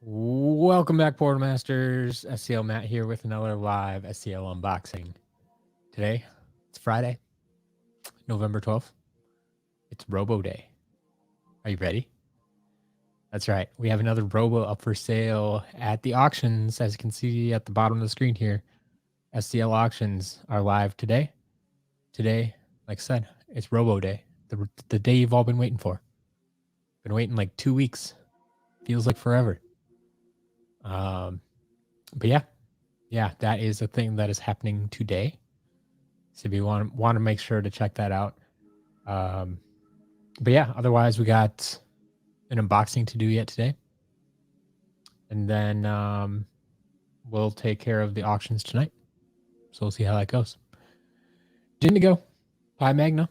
Welcome back, Portal Masters. SCL Matt here with another live SCL unboxing. Today, it's Friday, November 12th. It's Robo Day. Are you ready? That's right. We have another Robo up for sale at the auctions. As you can see at the bottom of the screen here, SCL auctions are live today. Today, like I said, it's Robo Day, the day you've all been waiting for. Been waiting like 2 weeks. Feels like forever. But yeah, that is a thing that is happening today. So if you want to make sure to check that out. But yeah, otherwise we got an unboxing to do yet today. And then we'll take care of the auctions tonight. So we'll see how that goes. Jindigo, Pi Magna,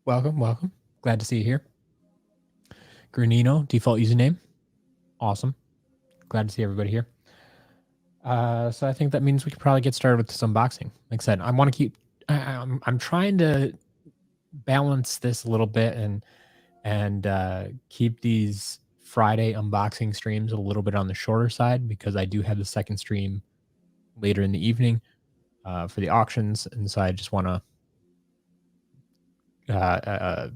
welcome. Glad to see you here. Granino, default username. Awesome. Glad to see everybody here. So I think that means we could probably get started with this unboxing. Like I said, I want to keep. I'm trying to balance this a little bit and keep these Friday unboxing streams a little bit on the shorter side because I do have the second stream later in the evening for the auctions, and so I just want to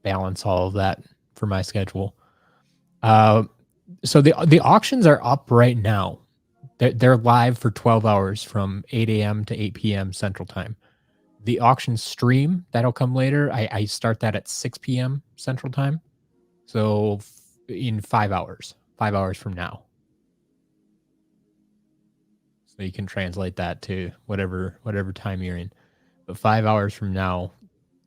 balance all of that for my schedule. So the auctions are up right now. They're live for 12 hours from 8 a.m. to 8 p.m. Central Time. The auction stream, that'll come later. I start that at 6 p.m. Central Time. So in 5 hours from now. So you can translate that to whatever time you're in. But 5 hours from now,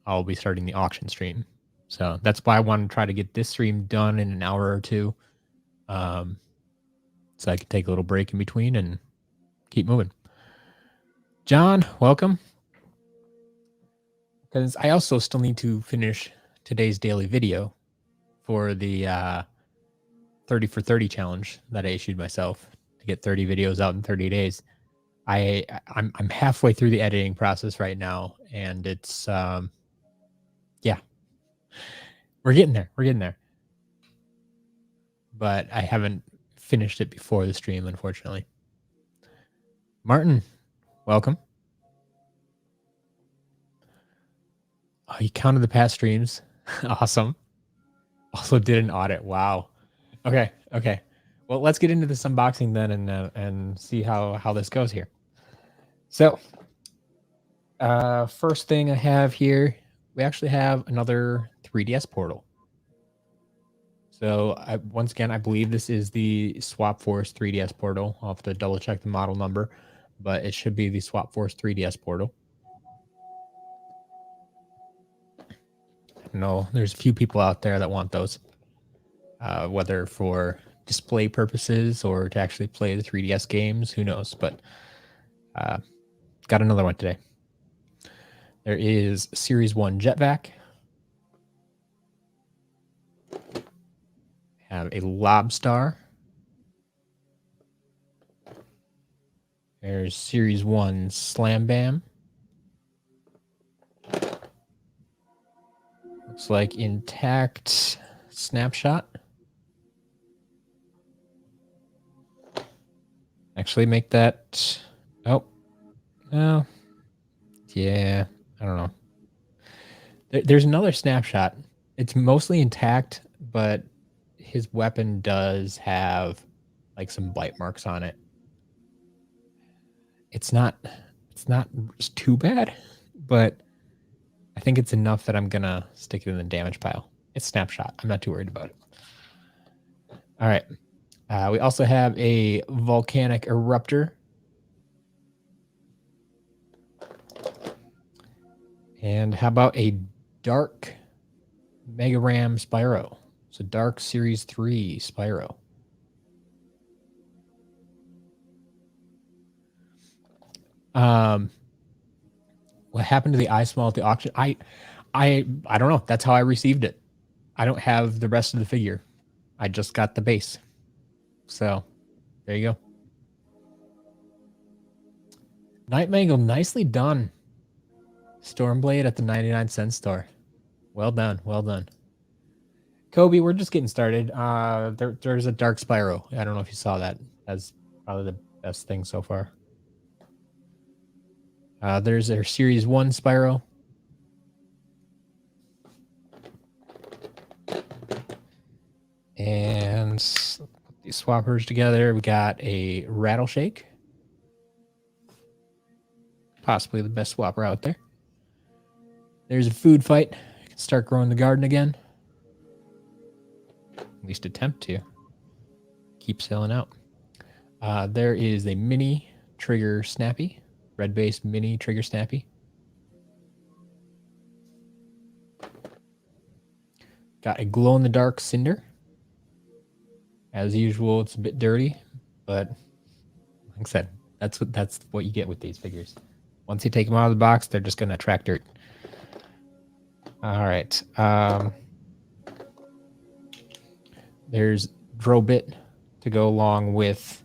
I'll be starting the auction stream. So that's why I want to try to get this stream done in an hour or two. So I can take a little break in between and keep moving. John, welcome. Because I also still need to finish today's daily video for the 30 for 30 challenge that I issued myself to get 30 videos out in 30 days. I'm halfway through the editing process right now, and it's yeah, we're getting there. But I haven't finished it before the stream, unfortunately. Martin, welcome. Oh, you counted the past streams. Awesome. Also did an audit. Wow. Okay. Well, let's get into this unboxing then and see how this goes here. So, first thing I have here, we actually have another 3DS portal. So once again, I believe this is the Swap Force 3DS portal. I'll have to double check the model number, but it should be the Swap Force 3DS portal. No, there's a few people out there that want those, whether for display purposes or to actually play the 3DS games, who knows, but got another one today. There is Series 1 Jetvac. Have a Lobstar. There's Series 1 Slam Bam. Looks like intact Snapshot. Actually make that... Oh. No. Yeah. I don't know. There's another Snapshot. It's mostly intact, but his weapon does have like some bite marks on it. It's not too bad, but I think it's enough that I'm gonna stick it in the damage pile. It's Snapshot. I'm not too worried about it. All right. We also have a Volcanic Eruptor. And how about a Dark Mega Ram Spyro? So Dark Series 3 Spyro. What happened to the iSmall at the auction? I don't know. That's how I received it. I don't have the rest of the figure. I just got the base. So there you go. Night Mangle, nicely done. Stormblade at the 99-cent store. Well done. Kobe, we're just getting started. There's a Dark Spyro. I don't know if you saw that. That's probably the best thing so far. There's their Series 1 Spyro. And put these swappers together. We got a Rattleshake. Possibly the best swapper out there. There's a food fight. You can start growing the garden again. At least attempt to. Keep selling out. There is a mini trigger Snappy. Red-based mini trigger Snappy. Got a glow-in-the-dark Cinder. As usual, it's a bit dirty, but like I said, that's what you get with these figures. Once you take them out of the box, they're just going to attract dirt. All right. There's Drobit to go along with,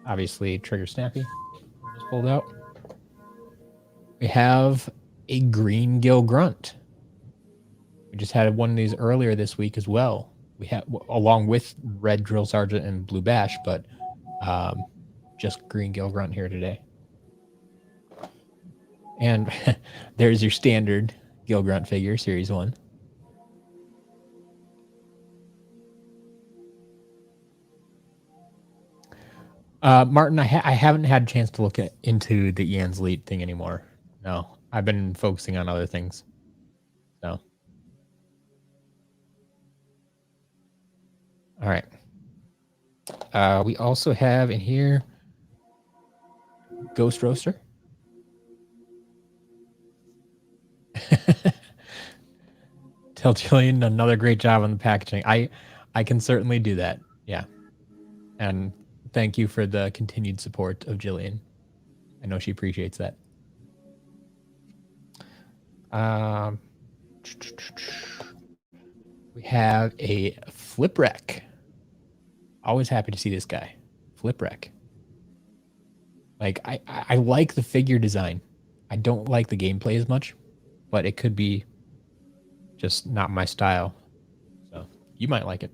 obviously, Trigger Snappy. Just pulled out. We have a green Gill Grunt. We just had one of these earlier this week as well. We had along with red Drill Sergeant and blue Bash, but just green Gill Grunt here today. And there's your standard Gill Grunt figure, Series 1. Martin, I haven't had a chance to look into the Ian's Elite thing anymore. No, I've been focusing on other things. So. All right. We also have in here Ghost Roaster. Tell Jillian another great job on the packaging. I can certainly do that. Yeah. And thank you for the continued support of Jillian. I know she appreciates that. We have a Flipwreck. Always happy to see this guy. Flipwreck. Like, I like the figure design. I don't like the gameplay as much, but it could be just not my style. So you might like it.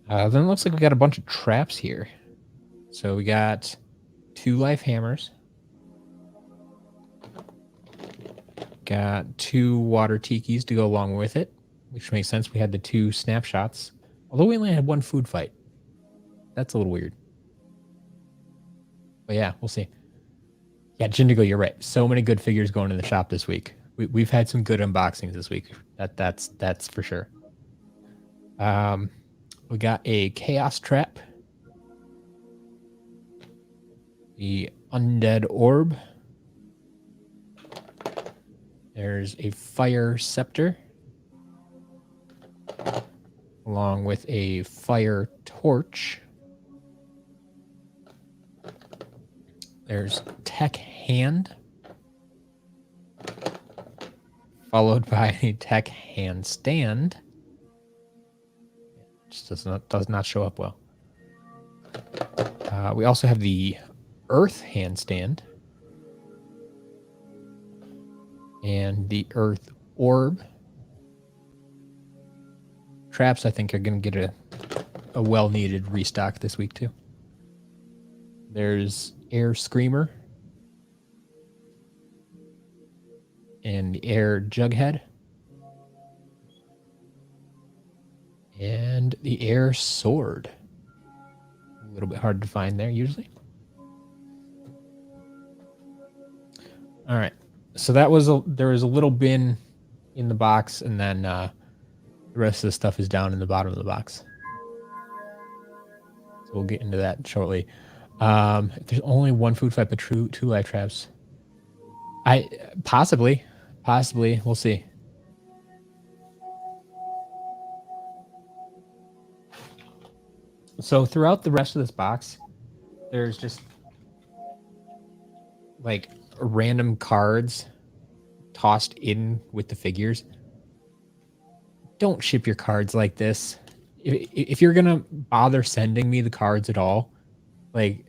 Then it looks like we got a bunch of traps here. So we got 2 life hammers. Got 2 water tikis to go along with it, which makes sense. We had the 2 snapshots. Although we only had 1 food fight. That's a little weird. But yeah, we'll see. Yeah, Jindigo, you're right. So many good figures going in the shop this week. We've had some good unboxings this week. That's for sure. We got a Chaos Trap. The Undead Orb. There's a Fire Scepter. Along with a Fire Torch. There's Tech Hand. Followed by a Tech Hand Stand. Just does not show up well. We also have the Earth Handstand. And the Earth Orb. Traps, I think, are going to get a well-needed restock this week, too. There's Air Screamer. And the Air Jughead. And the Air Sword. A little bit hard to find there, usually. All right. So that was there was a little bin in the box, and then the rest of the stuff is down in the bottom of the box. So we'll get into that shortly. If there's only 1 food fight, but 2 life traps. Possibly, we'll see. So throughout the rest of this box, there's just like random cards tossed in with the figures. Don't ship your cards like this. If you're gonna bother sending me the cards at all, like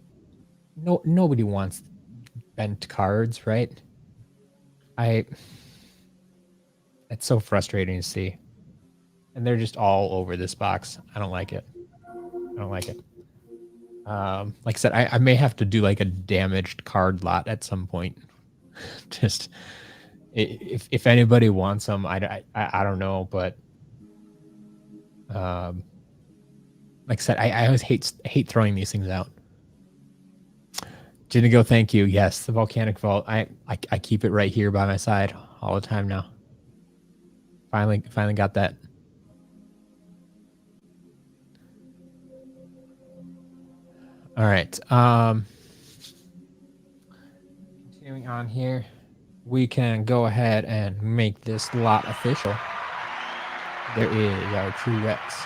nobody wants bent cards, right? It's so frustrating to see. And they're just all over this box. I don't like it. I don't like it. Like I said, I may have to do like a damaged card lot at some point. Just if anybody wants them, I don't know, but like I said, I always hate throwing these things out. Jinigo, thank you. Yes, the volcanic vault. I keep it right here by my side all the time now. Finally got that. All right. Continuing on here, we can go ahead and make this lot official. There is our true Rex.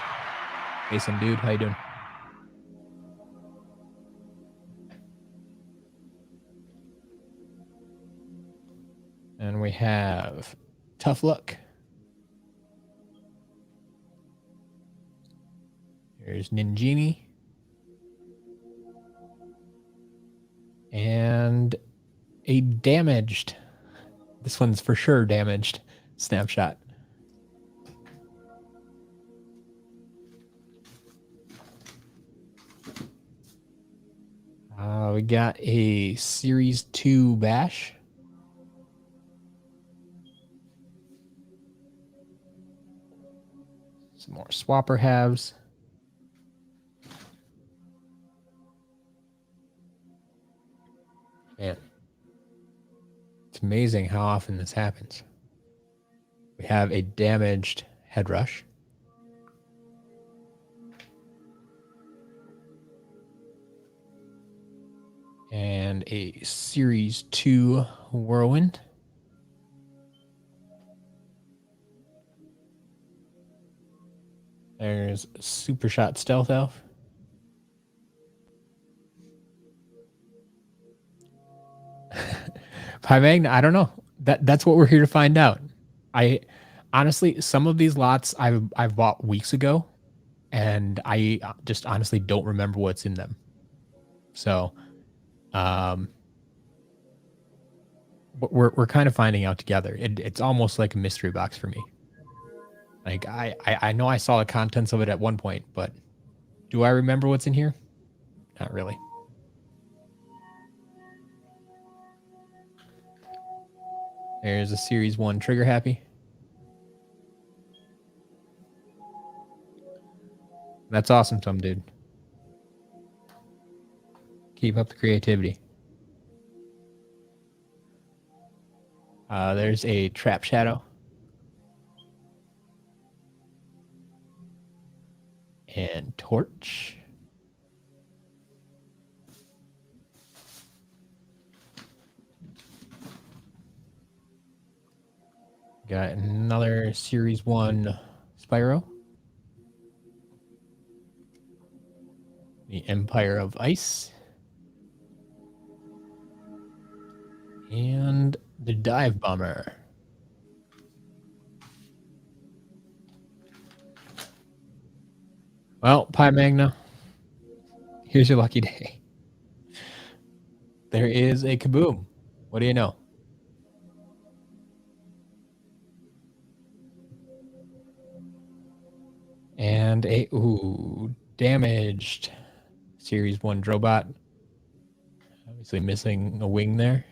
Mason, dude, how you doing? And we have Tough Luck. Here's Ninjini. And a damaged. This one's for sure damaged. Snapshot. We got a Series 2 Bash. Some more Swapper halves. Man, it's amazing how often this happens. We have a damaged Head Rush. And a Series 2 Whirlwind. There's Super Shot Stealth Elf. Pi Magna, I don't know. That's what we're here to find out. I honestly, some of these lots I've bought weeks ago, and I just honestly don't remember what's in them. So, we're kind of finding out together. It's almost like a mystery box for me. Like I know I saw the contents of it at one point, but do I remember what's in here? Not really. There's a Series 1 Trigger Happy. That's awesome, Tom, dude. Keep up the creativity. There's a Trap Shadow. And Torch. Got another Series 1 Spyro. The Empire of Ice. And the Dive Bomber. Well, Pi Magna, here's your lucky day. There is a Kaboom. What do you know? And a damaged Series 1 Drobot. Obviously missing a wing there.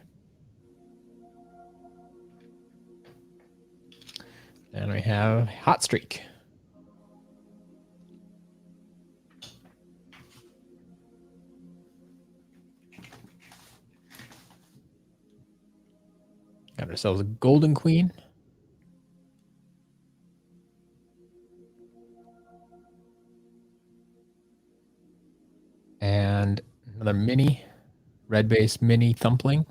And we have Hot Streak. Got ourselves a Golden Queen. And another mini, red base mini Thumpling.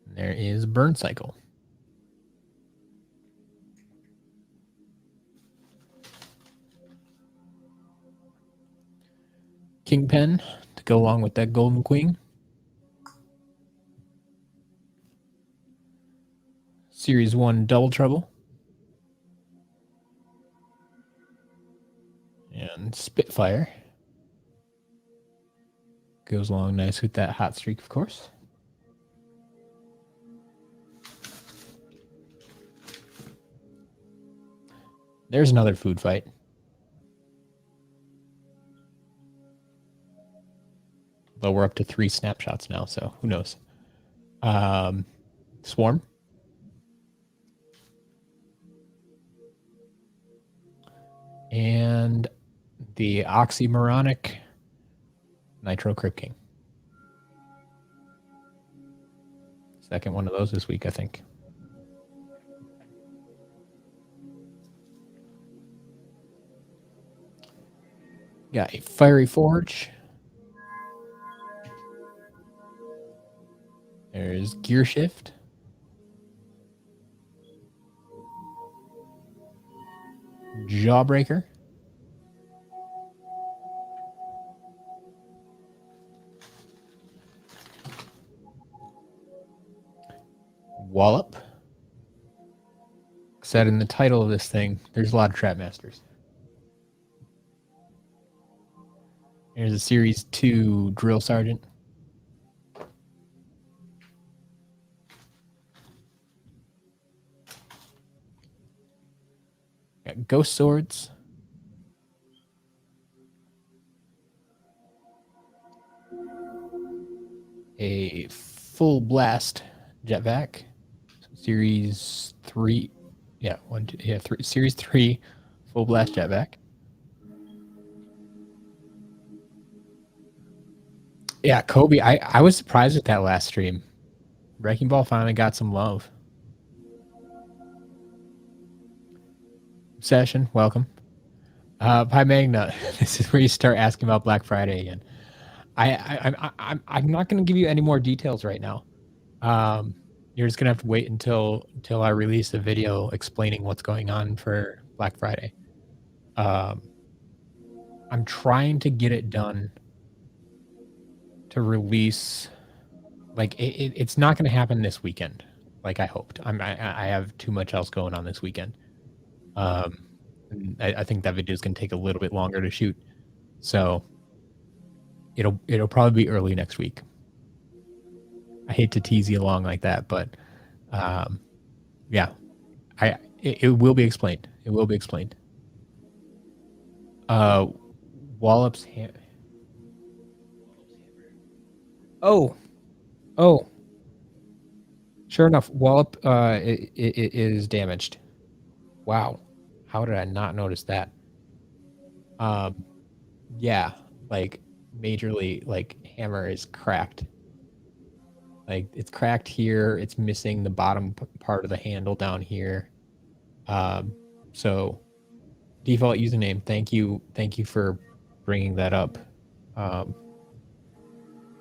And there is Burn Cycle. Kingpin to go along with that Golden Queen. Series 1 Double Trouble. And Spitfire. Goes along nice with that Hot Streak, of course. There's another food fight. Though we're up to 3 snapshots now, so who knows. Swarm. And the oxymoronic Nitro Crypt King. Second one of those this week, I think. Got a Fiery Forge. There's Gear Shift. Jawbreaker. Wallop. Said in the title of this thing, there's a lot of Trap Masters. Here's a Series 2 Drill Sergeant. Got Ghost Swords. A Full Blast Jetpack. Series 3. Yeah, 1, 2, yeah, 3. Series 3 Full Blast Jetpack. Yeah, Kobe, I was surprised at that last stream. Wrecking Ball finally got some love. Session, welcome. Pi Magna, this is where you start asking about Black Friday again. I'm not going to give you any more details right now. You're just gonna have to wait until I release a video explaining what's going on for Black Friday. I'm trying to get it done to release. Like it's not going to happen this weekend, like I hoped. I have too much else going on this weekend. I think that video is going to take a little bit longer to shoot, so it'll probably be early next week. I hate to tease you along like that, but yeah, it will be explained. It will be explained. Wallop's hammer. Oh, sure enough, Wallop it is damaged. Wow, how did I not notice that? Yeah, like majorly, like hammer is cracked. Like it's cracked here. It's missing the bottom part of the handle down here. So default username. Thank you for bringing that up.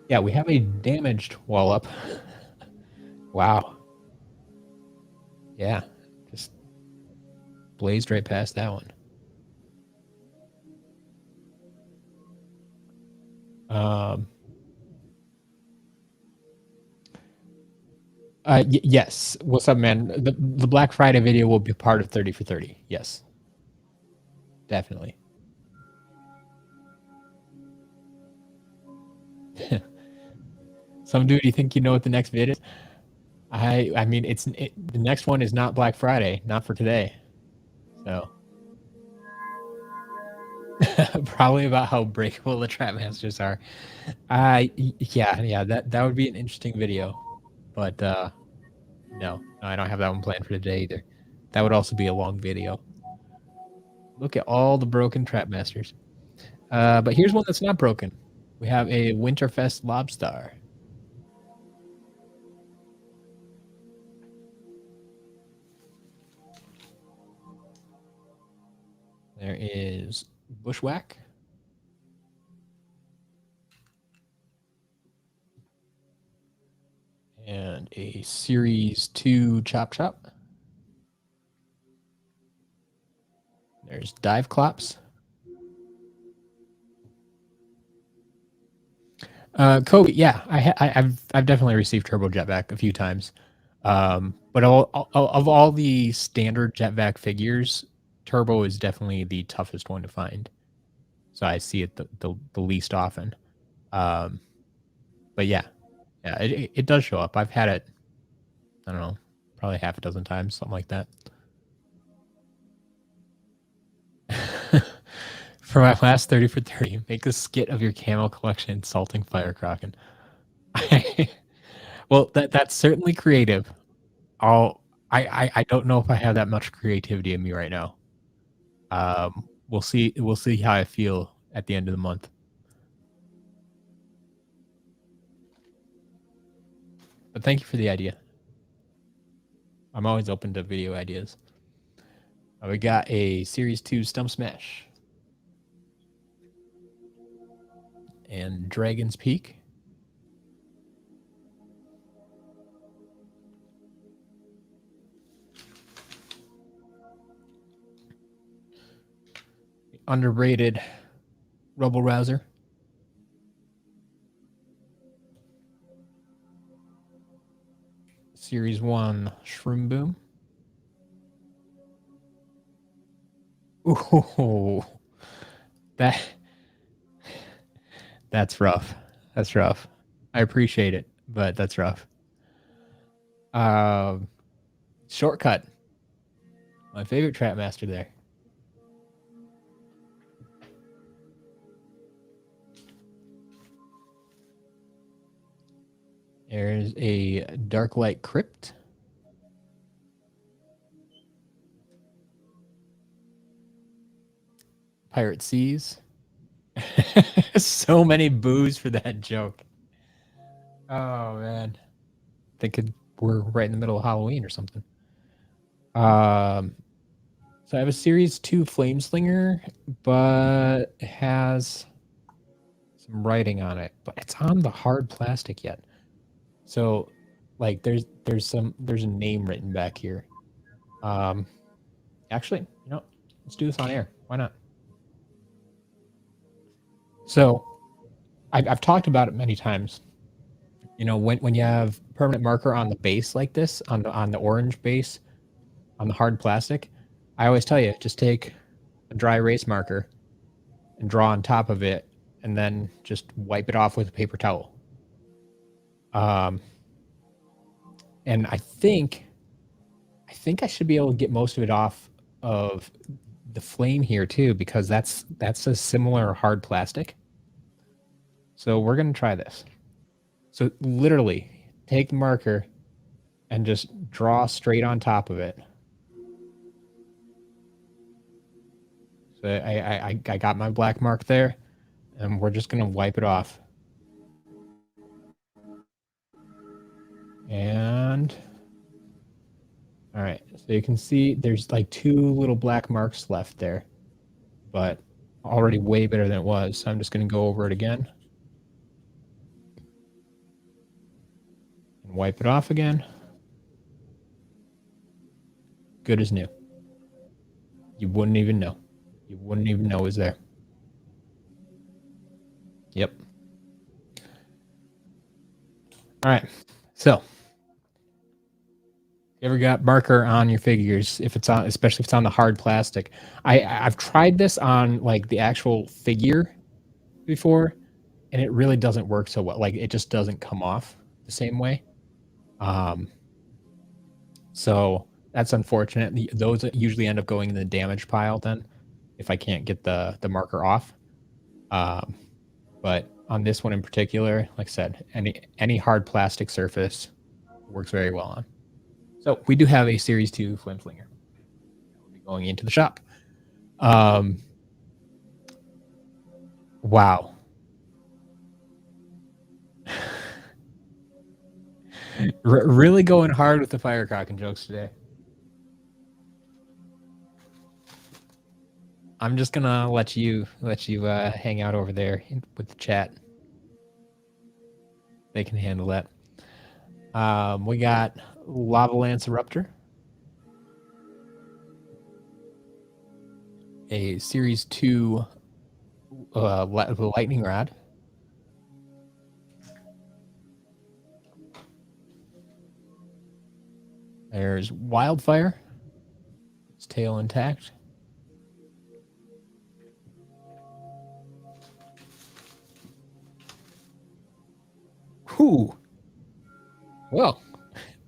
Yeah, we have a damaged Wallop. Wow. Yeah, just blazed right past that one. Yes. What's up, man? The Black Friday video will be part of 30 for 30. Yes. Definitely. Some dude, you think you know what the next vid is? I mean, the next one is not Black Friday, not for today. So probably about how breakable the Trap Masters are. Yeah, that would be an interesting video, but no, I don't have that one planned for today either. That would also be a long video. Look at all the broken Trap Masters. But here's one that's not broken. We have a Winterfest Lobstar. There is Bushwhack. And a Series 2 Chop Chop. There's Dive Clops. Kobe, yeah, I've definitely received Turbo Jetpack a few times. But of all the standard Jetpack figures, Turbo is definitely the toughest one to find. So I see it the least often. But yeah, it does show up. I've had it, I don't know, probably half a dozen times, something like that. For my last 30 for 30, make a skit of your camel collection insulting Firecrocken. Well, that's certainly creative. I don't know if I have that much creativity in me right now. We'll see how I feel at the end of the month. But thank you for the idea. I'm always open to video ideas. We got a Series 2 Stump Smash. And Dragon's Peak. Underrated Rubble Rouser. Series 1 Shroom Boom. Ooh, that's rough. That's rough. I appreciate it, but that's rough. Shortcut. My favorite trap master there. There's a Darklight Crypt. Pirate Seas. So many boos for that joke. Oh, man. We're right in the middle of Halloween or something. So I have a Series 2 Flame Slinger, but it has some writing on it. But it's on the hard plastic yet. So, like, there's a name written back here. Actually, let's do this on air. Why not? So, I've talked about it many times. When you have permanent marker on the base like this, on the orange base, on the hard plastic, I always tell you, just take a dry erase marker and draw on top of it, and then just wipe it off with a paper towel. And I think I should be able to get most of it off of the flame here too, because that's a similar hard plastic. So we're gonna try this. So literally take the marker and just draw straight on top of it. So I got my black mark there, and we're just gonna wipe it off. And all right, so you can see there's like 2 little black marks left there, but already way better than it was. So I'm just going to go over it again and wipe it off again. Good as new. You wouldn't even know. You wouldn't even know it was there. Yep. All right, so you ever got marker on your figures, especially if it's on the hard plastic? I've tried this on like the actual figure before, and it really doesn't work so well. Like, it just doesn't come off the same way. So that's unfortunate. Those usually end up going in the damage pile then, if I can't get the marker off. But on this one in particular, like I said, any hard plastic surface works very well on. So we do have a Series 2 Flame Slinger. We'll be going into the shop. Wow. Really going hard with the Firecrocken jokes today. I'm just gonna let you hang out over there with the chat. They can handle that. We got Lava Lance Eruptor, a Series 2 Lightning Rod, there's Wildfire, its tail intact. Whew. Well,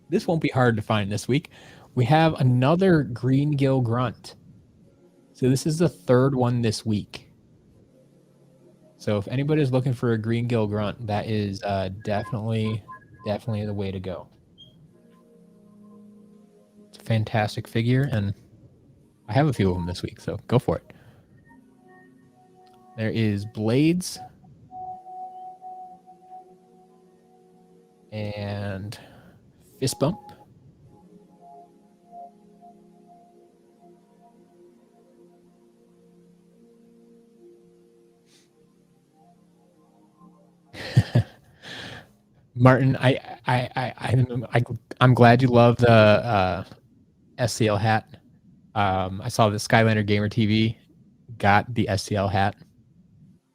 this won't be hard to find this week. We have another green Gill Grunt. So this is the 3rd one this week. So if anybody's looking for a green Gill Grunt, that is definitely the way to go. It's a fantastic figure, and I have a few of them this week, so go for it. There is Blades and Fist Bump. Martin, I'm glad you love the SCL hat. I saw the Skylander Gamer TV got the SCL hat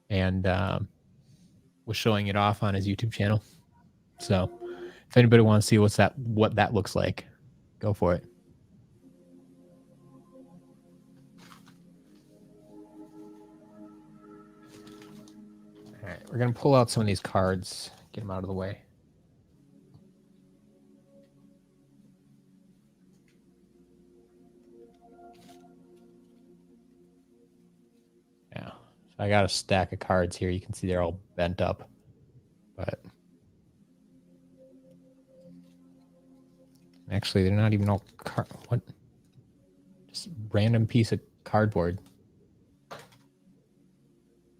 and was showing it off on his YouTube channel. So if anybody wants to see what that looks like, go for it. All right, we're gonna pull out some of these cards, get them out of the way. Yeah, so I got a stack of cards here. You can see they're all bent up, but actually they're not even all what? Just random piece of cardboard.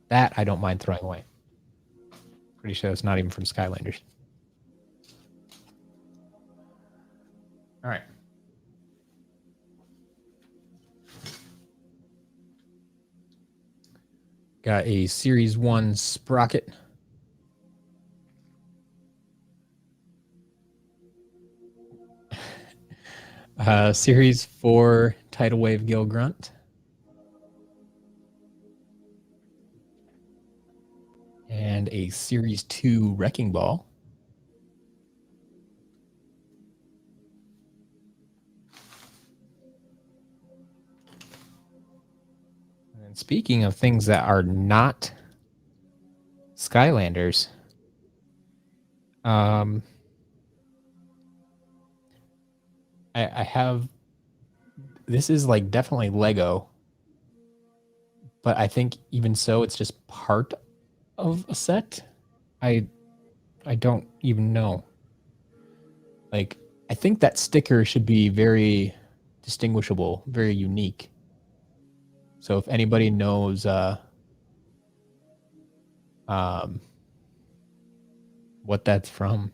That I don't mind throwing away. Pretty sure it's not even from Skylanders. All right. Got a Series 1 Sprocket. Series 4 Tidal Wave Gill Grunt. And a Series 2 Wrecking Ball. And speaking of things that are not Skylanders, I have, this is like definitely Lego, but I think even so, it's just part of a set. I don't even know. Like, I think that sticker should be very distinguishable, very unique. So if anybody knows what that's from,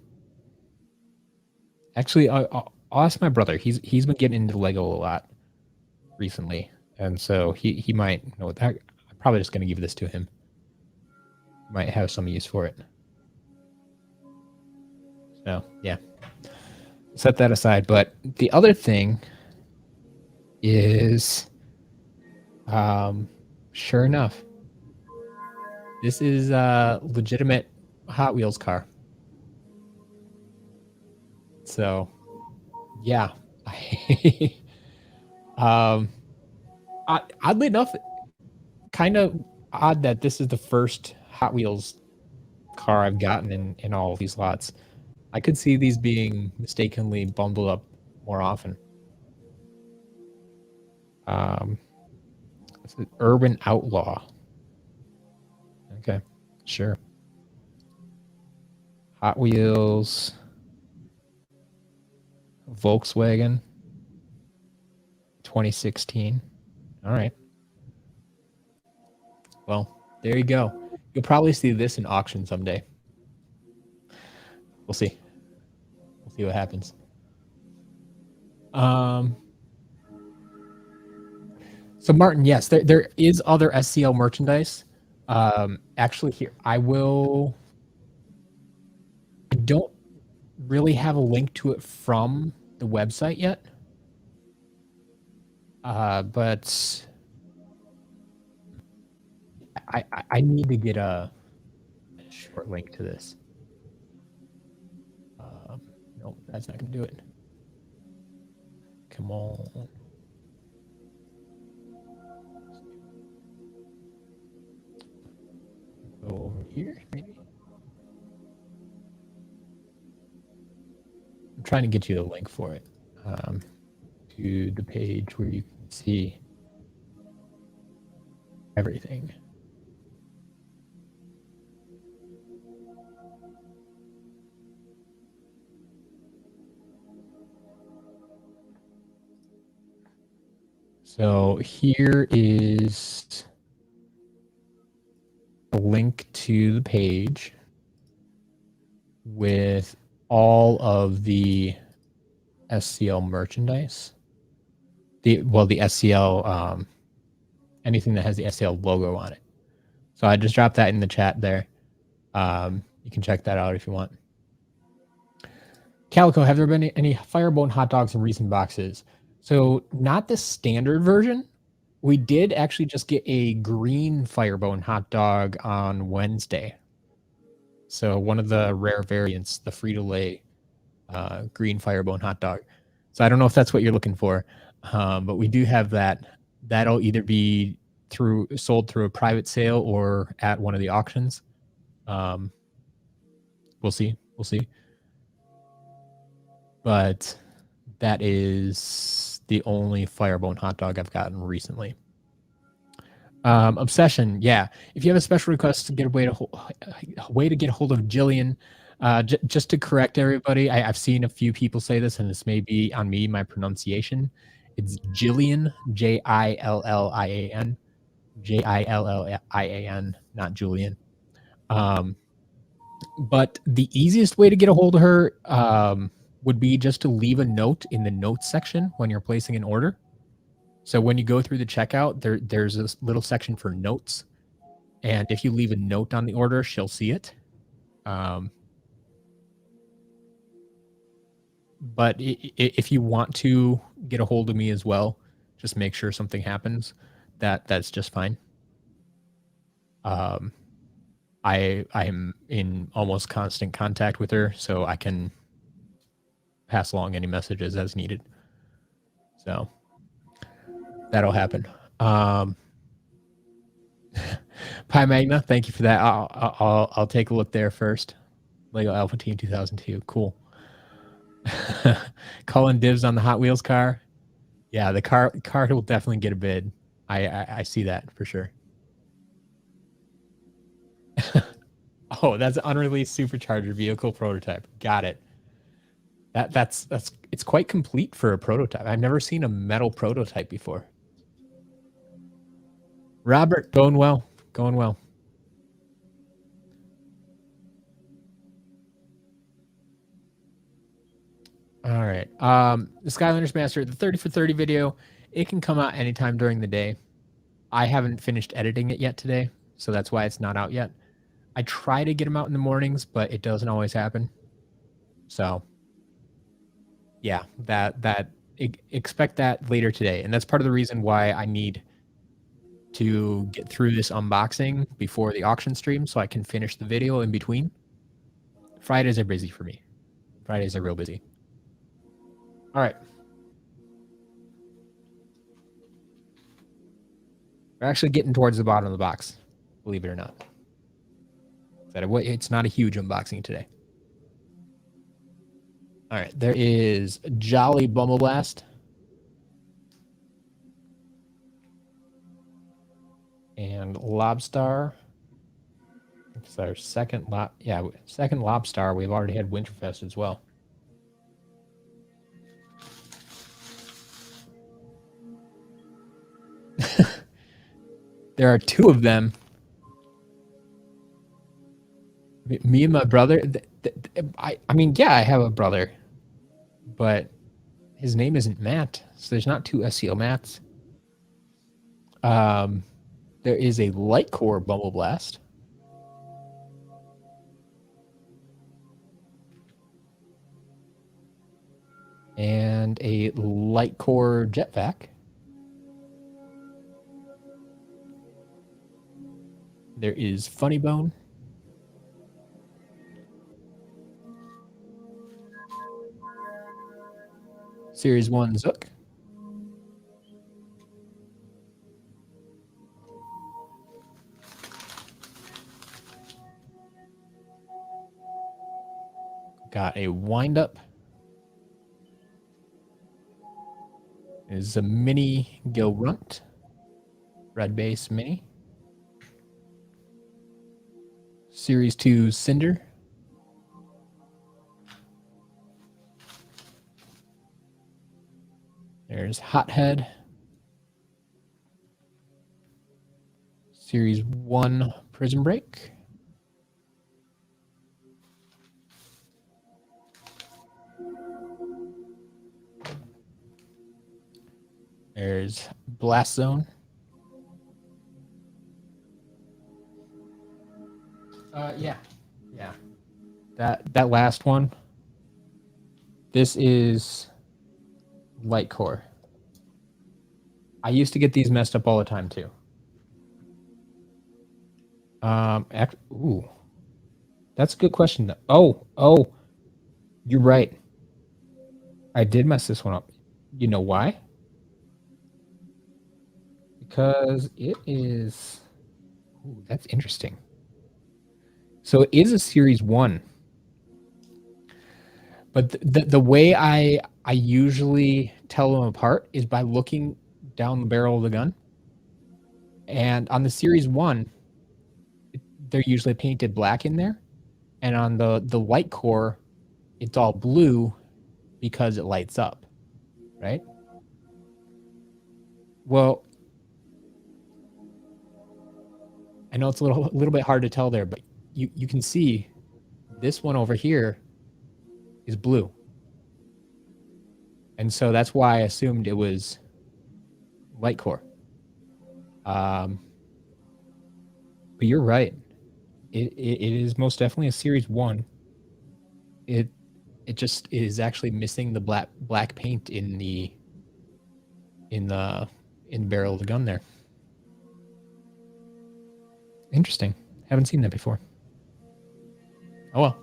actually, I'll ask my brother. He's been getting into Lego a lot recently, and so he might know that. I'm probably just going to give this to him. Might have some use for it. So yeah, set that aside. But the other thing is, sure enough, this is a legitimate Hot Wheels car. So yeah. Oddly enough, kind of odd that this is the first Hot Wheels car I've gotten in all of these lots. I could see these being mistakenly bundled up more often. It's an Urban Outlaw. Okay, sure. Hot Wheels, Volkswagen, 2016. All right. Well, there you go. You'll probably see this in auction someday. We'll see. We'll see what happens. So Martin, yes, there is other SCL merchandise. Actually, here I don't really have a link to it from the website yet. But I need to get a short link to this. Nope, that's not gonna do it. Come on. Go over here, maybe. I'm trying to get you the link for it to the page where you can see everything. So here is a link to the page with all of the SCL merchandise. The SCL, anything that has the SCL logo on it. So I just dropped that in the chat there. You can check that out if you want. Calico, have there been any Firebone hot dogs in recent boxes? So not the standard version. We did actually just get a green Firebone hot dog on Wednesday. So one of the rare variants, the Frito-Lay green Firebone hot dog. So I don't know if that's what you're looking for, but we do have that. That'll either be sold through a private sale or at one of the auctions. We'll see. But that is the only Firebone hot dog I've gotten recently. Obsession, yeah. If you have a special request to get a way to get a hold of Jillian, just to correct everybody, I've seen a few people say this, and this may be on me, my pronunciation. It's Jillian, Jillian, Jillian, not Julian. But the easiest way to get a hold of her would be just to leave a note in the notes section when you're placing an order. So when you go through the checkout, there's this little section for notes. And if you leave a note on the order, she'll see it. But if you want to get a hold of me as well, just make sure something happens. That's just fine. I am in almost constant contact with her, so I can pass along any messages as needed. So that'll happen. Pi Magna, thank you for that. I'll take a look there first. Lego Alpha Team 2002, cool. Calling dibs on the Hot Wheels car. Yeah, the car will definitely get a bid. I see that for sure. Oh, that's an unreleased supercharger vehicle prototype. Got it. That's it's quite complete for a prototype. I've never seen a metal prototype before. Robert, going well. All right. The Skylanders Master, the 30 for 30 video, it can come out anytime during the day. I haven't finished editing it yet today, so that's why it's not out yet. I try to get them out in the mornings, but it doesn't always happen. So yeah, expect that later today. And that's part of the reason why I need to get through this unboxing before the auction stream so I can finish the video in between. Fridays are busy for me. Fridays are real busy. All right. We're actually getting towards the bottom of the box, believe it or not. It's not a huge unboxing today. All right, there is Jolly Bumbleblast. And Lobstar. It's our second Lobstar. We've already had Winterfest as well. There are two of them. Me and my brother. I mean, yeah, I have a brother, but his name isn't Matt, so there's not two SCL Matts. There is a Light Core Bumbleblast. And a Light Core Jetpack. There is Funny Bone. Series 1 Zook. Got a Wind-Up. Is a mini Gill Grunt. Red base mini. Series 2 Cinder. There's Hothead. Series 1 Prison Break. There's Blast Zone. Yeah. That last one. This is Light Core. I used to get these messed up all the time too. Ooh, that's a good question. Oh, you're right. I did mess this one up. You know why? Because it is. Ooh, that's interesting. So it is a Series 1. But the way I usually tell them apart is by looking down the barrel of the gun. And on the Series 1, they're usually painted black in there. And on the Light Core, it's all blue because it lights up, right? Well, I know it's a little bit hard to tell there, but you can see this one over here is blue. And so that's why I assumed it was Light Core. But you're right. It is most definitely a Series 1. It just is actually missing the black paint in the barrel of the gun there. Interesting. Haven't seen that before. Oh well.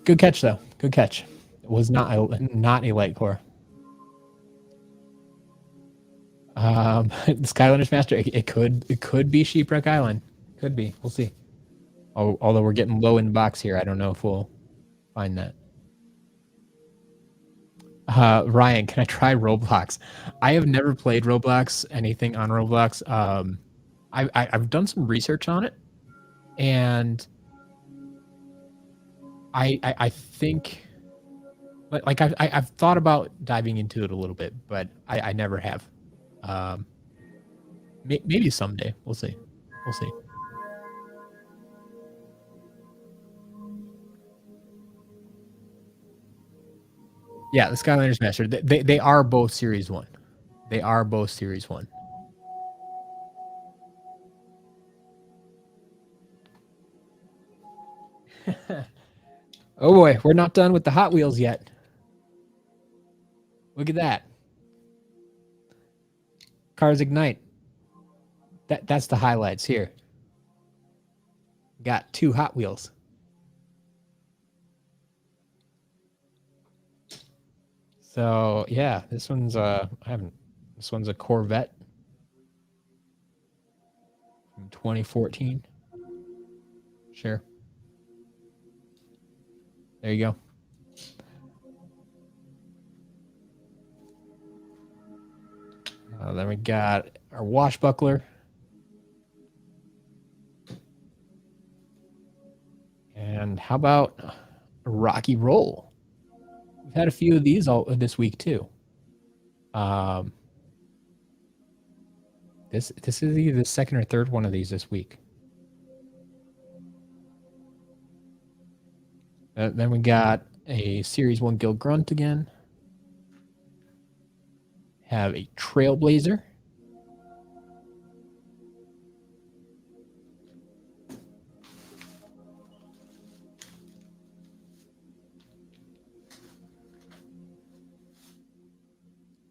Good catch though. Good catch. It was not a Light Core. The Skylanders Master. It could be Sheepwreck Island. Could be. We'll see. Oh, although we're getting low in the box here, I don't know if we'll find that. Ryan, can I try Roblox? I have never played Roblox, anything on Roblox. I've done some research on it, and I think, like I've thought about diving into it a little bit, but I never have. Maybe someday. We'll see. We'll see. Yeah, the Skylanders Master. They are both Series 1. They are both Series 1. Oh boy, we're not done with the Hot Wheels yet. Look at that. Cars Ignite. That's the highlights here. Got 2 Hot Wheels. So yeah, this one's this one's a Corvette from 2014. Sure. There you go. Then we got our washbuckler. And how about a Rocky Roll? We've had a few of these all this week too. This is either the second or third one of these this week. Then we got a Series 1 Gill Grunt again. Have a Trailblazer.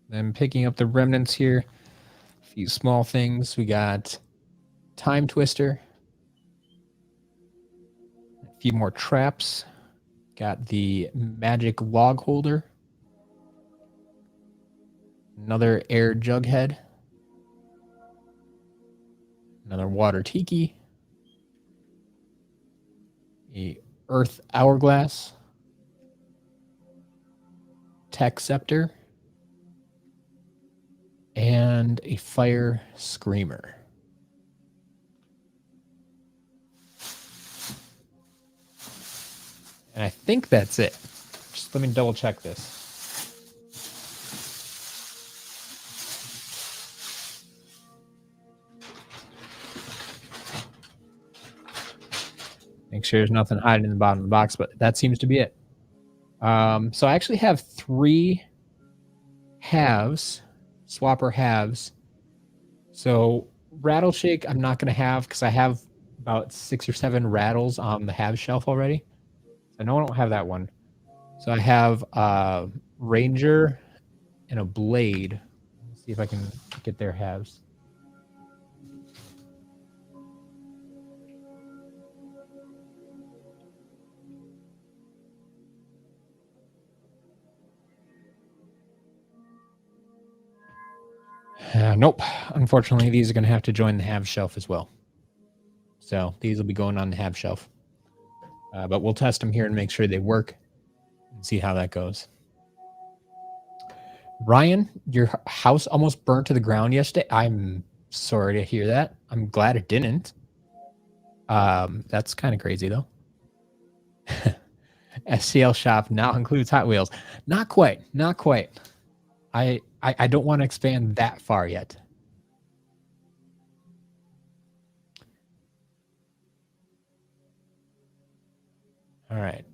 Then picking up the remnants here. A few small things. We got Time Twister. A few more traps. Got the Magic Log Holder. Another Air Jughead. Another Water Tiki. A Earth Hourglass. Tech Scepter. And a Fire Screamer. And I think that's it. Just let me double check this. Make sure there's nothing hiding in the bottom of the box, but that seems to be it. So I actually have 3 halves, swapper halves. So Rattleshake I'm not going to have because I have about 6 or 7 rattles on the halves shelf already. So no, I don't have that one. So I have Ranger and a Blade. Let's see if I can get their halves. Nope. Unfortunately, these are going to have to join the halves shelf as well. So these will be going on the halves shelf. But we'll test them here and make sure they work and see how that goes. Ryan, your house almost burnt to the ground yesterday. I'm sorry to hear that. I'm glad it didn't. That's kind of crazy though. SCL shop now includes Hot Wheels. Not quite. Not quite. I don't want to expand that far yet. All right.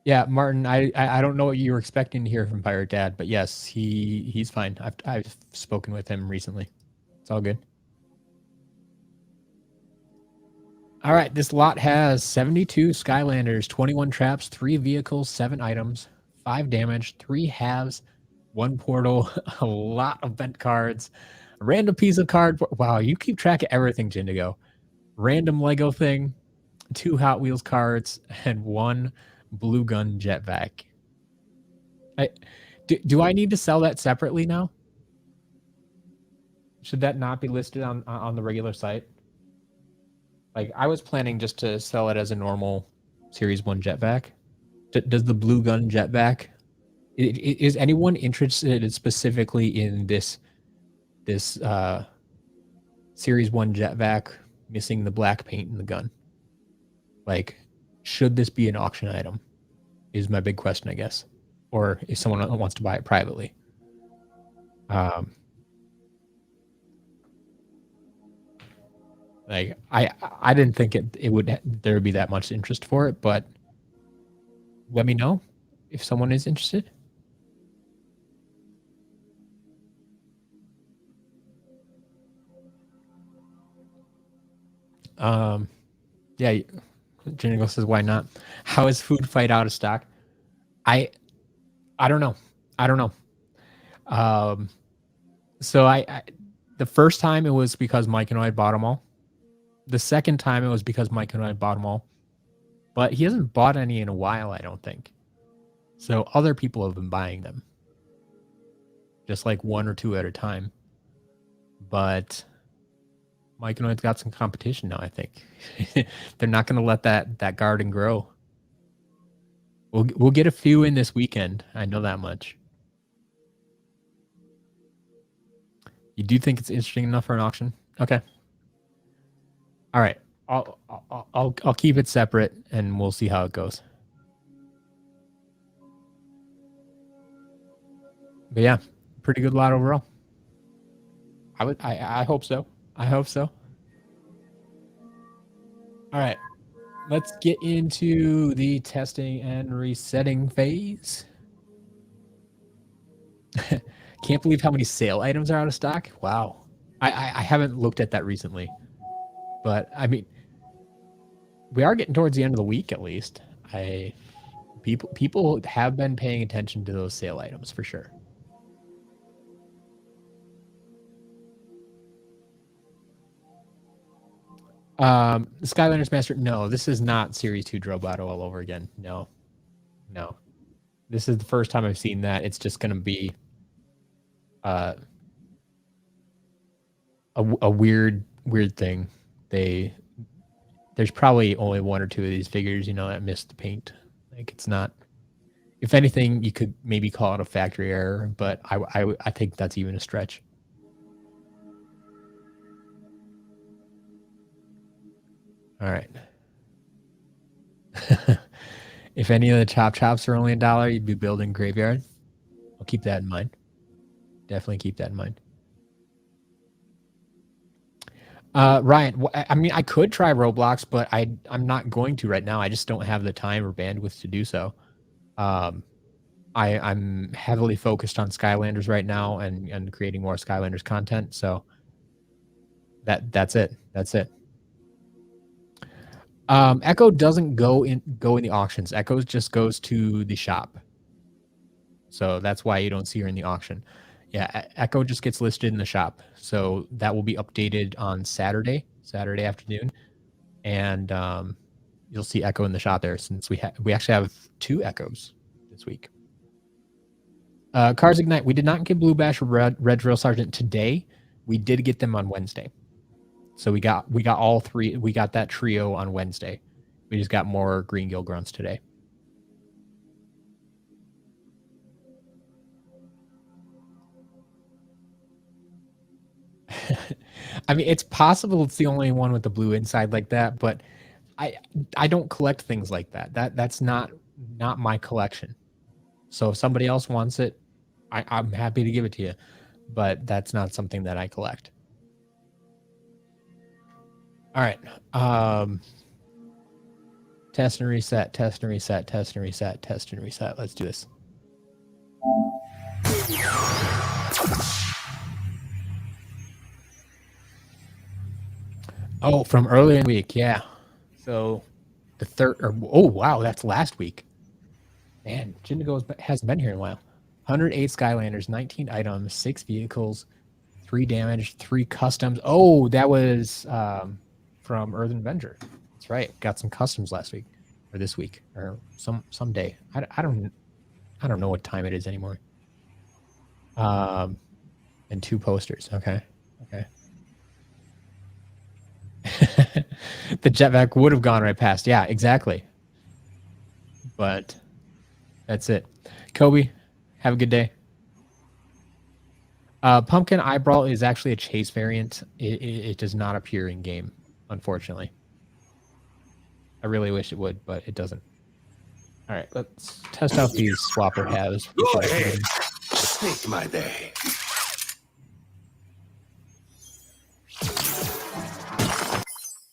Yeah, Martin, I don't know what you were expecting to hear from Pirate Dad, but yes, he's fine. I've spoken with him recently. It's all good. All right, this lot has 72 Skylanders, 21 traps, 3 vehicles, 7 items, 5 damage, 3 halves, 1 portal, a lot of bent cards, a random piece of card. Wow, you keep track of everything, Jindigo. Random Lego thing, 2 Hot Wheels cards, and 1 blue gun jetpack. Do I need to sell that separately now? Should that not be listed on the regular site? Like, I was planning just to sell it as a normal Series 1 jetpack. Does the blue gun jetpack... Is anyone interested specifically in this Series 1 jetpack missing the black paint in the gun? Like, should this be an auction item? Is my big question, I guess. Or if someone wants to buy it privately. Like, I didn't think there would be that much interest for it, but let me know if someone is interested. Yeah, Jinigo says, why not? How is Food Fight out of stock? I don't know. I don't know. So I the first time it was because Mike and I bought them all. The second time it was because Mike and I bought them all. But he hasn't bought any in a while, I don't think. So other people have been buying them. Just like 1 or 2 at a time. But Mike and I's got some competition now, I think. They're not going to let that garden grow. We'll get a few in this weekend. I know that much. You do think it's interesting enough for an auction? Okay. All right. I'll keep it separate and we'll see how it goes. But yeah, pretty good lot overall. I hope so. I hope so. All right. Let's get into the testing and resetting phase. Can't believe how many sale items are out of stock. Wow. I haven't looked at that recently. But I mean, we are getting towards the end of the week at least. People have been paying attention to those sale items for sure. Skylanders Master. No, this is not Series 2 Drobato all over again. No. This is the first time I've seen that. It's just going to be a weird thing. There's probably only 1 or 2 of these figures, that missed the paint. Like, it's not. If anything, you could maybe call it a factory error, but I think that's even a stretch. All right. If any of the chops are only $1, you'd be building Graveyard. I'll keep that in mind. Definitely keep that in mind. Ryan, I mean, I could try Roblox, but I'm not going to right now. I just don't have the time or bandwidth to do so. I'm heavily focused on Skylanders right now and creating more Skylanders content. So that's it. That's it. Echo doesn't go in the auctions. Echo just goes to the shop. So that's why you don't see her in the auction. Yeah, Echo just gets listed in the shop. So that will be updated on Saturday afternoon. And you'll see Echo in the shop there, since we actually have 2 Echoes this week. Cars Ignite. We did not get Blue Bash or Red Drill Sergeant today. We did get them on Wednesday. So we got all 3. We got that trio on Wednesday. We just got more Green Gill Grunts today. I mean, it's possible it's the only one with the blue inside like that, but I don't collect things like that. That's not my collection. So if somebody else wants it, I'm happy to give it to you, but that's not something that I collect. All right. Test and reset, test and reset, test and reset, test and reset. Let's do this. Oh, from earlier in the week, yeah. So the third, oh wow, that's last week. Man, Jindigo hasn't been here in a while. 108 Skylanders, 19 items, 6 vehicles, 3 damage, 3 customs. Oh, that was from Earthen Avenger. That's right. Got some customs last week, or this week, or some day. I don't know what time it is anymore. And 2 posters. Okay. The jetpack would have gone right past. Yeah, exactly. But that's it. Kobe, have a good day. Pumpkin Eyebrow is actually a chase variant. It does not appear in game, unfortunately. I really wish it would, but it doesn't. All right, let's test out these swapper halves. Go ahead. Snake my day.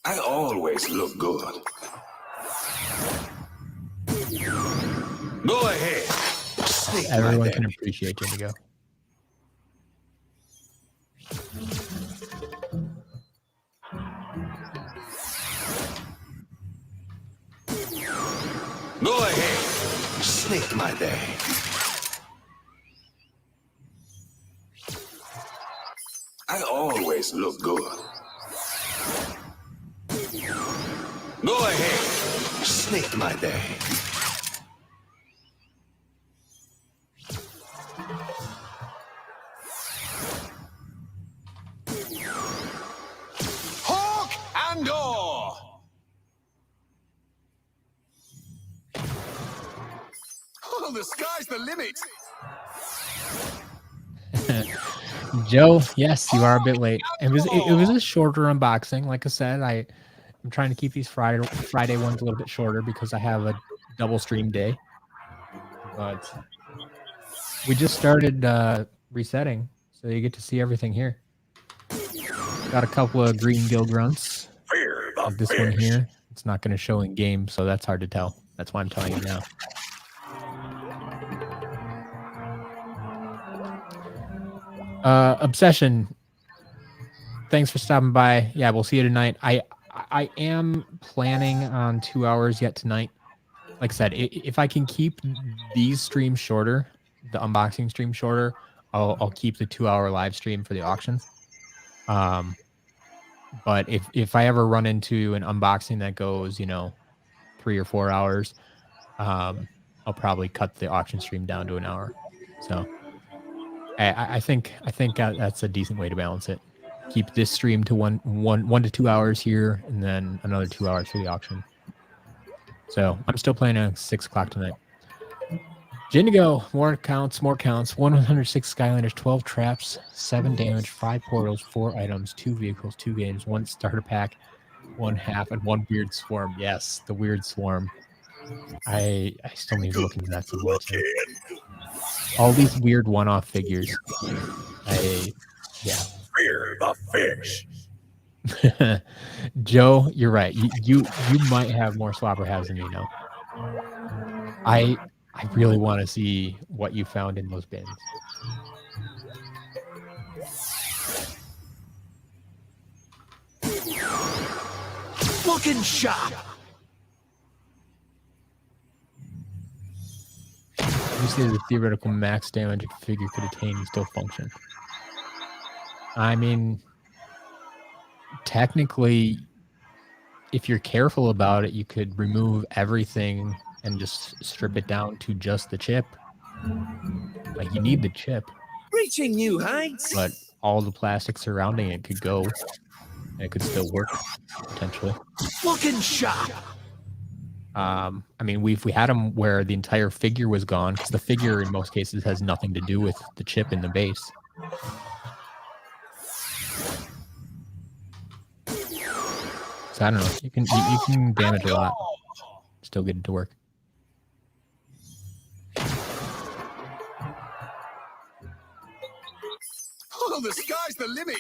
I always look good. Go ahead. Snake Everyone can appreciate Jindigo. Go ahead. Snake my day. I always look good. Go ahead. Snake my day. Hawk and door. Oh, the sky's the limit. Joe, yes, you are a bit late. It was a shorter unboxing. Like I said, I'm trying to keep these Friday ones a little bit shorter because I have a double stream day. But we just started resetting, so you get to see everything here. Got a couple of Green Gill Grunts. Like this one here. It's not going to show in game, so that's hard to tell. That's why I'm telling you now. Obsession, thanks for stopping by. Yeah, we'll see you tonight. I am planning on 2 hours yet tonight. Like I said, if I can keep these streams shorter, the unboxing stream shorter, I'll keep the 2-hour live stream for the auction. But if I ever run into an unboxing that goes, 3 or 4 hours, I'll probably cut the auction stream down to an hour. So I think that's a decent way to balance it. Keep this stream to 1 to 2 hours here, and then another 2 hours for the auction. So I'm still planning on 6 o'clock tonight. Jindigo, more counts. 106 Skylanders, 12 traps, 7 damage, 5 portals, 4 items, 2 vehicles, 2 games, 1 starter pack, 1 half, and 1 weird swarm. Yes, the weird swarm. I still need to look into that some more too. All these weird one-off figures. Yeah. Fear the fish. Joe, you're right. You might have more swapper halves than me now. I really want to see what you found in those bins. Looking sharp. You say the theoretical max damage a figure could attain and still function. I mean, technically, if you're careful about it, you could remove everything and just strip it down to just the chip. Like, you need the chip, Reaching new heights. but all the plastic surrounding it could go, and it could still work, potentially. Looking sharp. I mean, we had them where the entire figure was gone, because the figure in most cases has nothing to do with the chip in the base. So I don't know. You can damage a lot, still get it to work. Oh, the sky's the limit.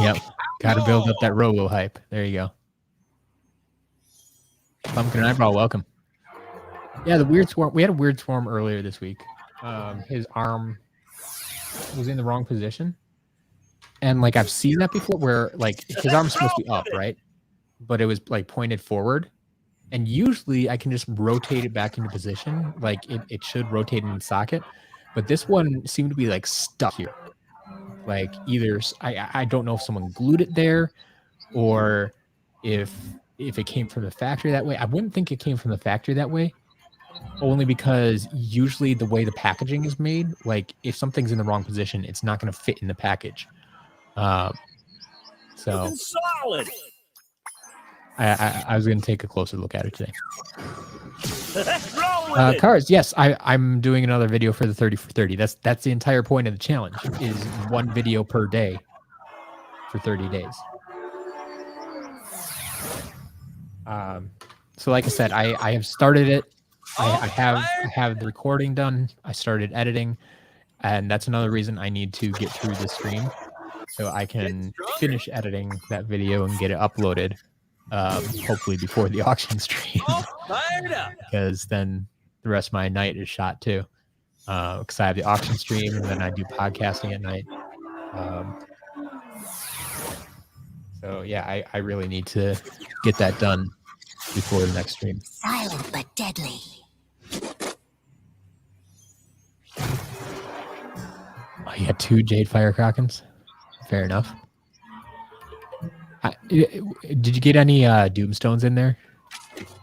Yep. Got to build up that robo hype. There you go. Pumpkin Eyebrow, welcome. Yeah, the weird swarm. We had a weird swarm earlier this week. His arm was in the wrong position. And like I've seen that before where like his arm's supposed to be up, right? But it was like pointed forward. And usually I can just rotate it back into position. Like it should rotate in the socket. But this one seemed to be like stuck here. Like either I don't know if someone glued it there or if it came from the factory that way. I wouldn't think it came from the factory that way. Only because usually the way the packaging is made, like if something's in the wrong position, it's not going to fit in the package. So solid. I was going to take a closer look at it today. Cars, yes, I'm doing another video for the 30 for 30. That's the entire point of the challenge, is one video per day for 30 days. So like I said, I have started it. I have the recording done. I started editing, and that's another reason I need to get through the stream so I can finish editing that video and get it uploaded. Hopefully before the auction stream, because then the rest of my night is shot too. Because I have the auction stream and then I do podcasting at night. So yeah, I really need to get that done before the next stream. Silent but deadly. Oh, you got 2 Jade Fire Krakens? Fair enough. Did you get any Doomstones in there?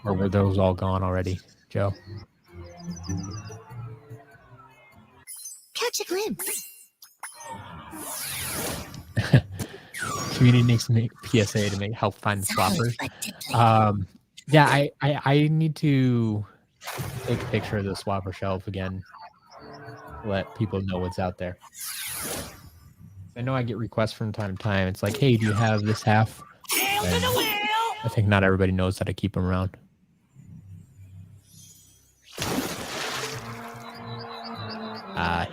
Or were those all gone already, Joe? Catch a glimpse. Community needs to make PSA to help find the swappers. Yeah, I need to take a picture of the swapper shelf again. Let people know what's out there. I know I get requests from time to time. It's like, hey, do you have this half? And I think not everybody knows that I keep them around.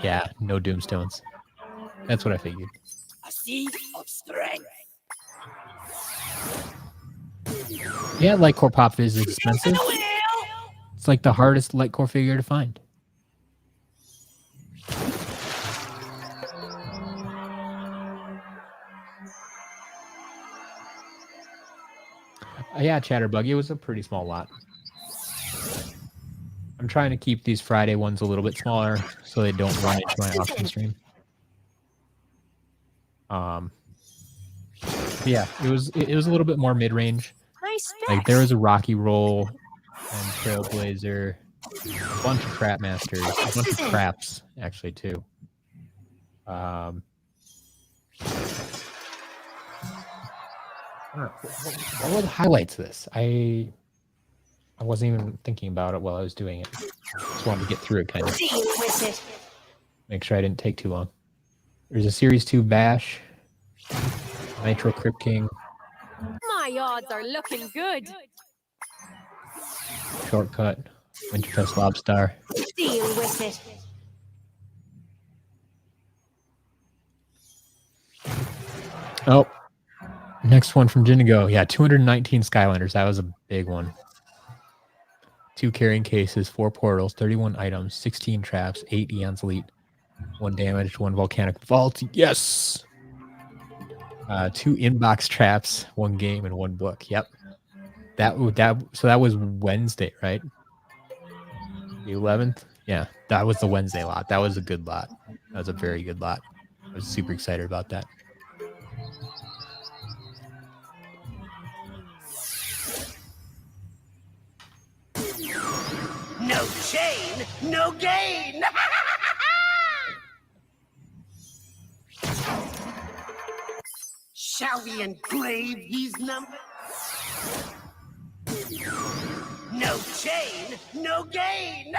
Yeah, no Doomstones. That's what I figured. A seed of strength. Yeah, light core pop is expensive. It's like the hardest light core figure to find. Yeah, Chatterbug, it was a pretty small lot. I'm trying to keep these Friday ones a little bit smaller so they don't run into my auction stream. Yeah, it was a little bit more mid-range. Like there was a Rocky Roll and Trailblazer, a bunch of Trap Masters, a bunch of Traps actually too. What were the highlights of this? I wasn't even thinking about it while I was doing it. Just wanted to get through it kind of. Make sure I didn't take too long. There's a Series 2 Bash, Nitro Crypt King. My odds are looking good. Shortcut, Winterfest Lobstar. Deal with it. Oh, next one from Jingo. Yeah, 219 Skylanders. That was a big one. 2 carrying cases, 4 portals, 31 items, 16 traps, 8 Eon's Elite, 1 damaged, 1 volcanic vault. Yes. 2 inbox traps, 1 game, and 1 book. Yep. So that was Wednesday, right? The 11th. Yeah, that was the Wednesday lot. That was a good lot. That was a very good lot. I was super excited about that. No chain, no gain. Shall we engrave these numbers? No chain, no gain.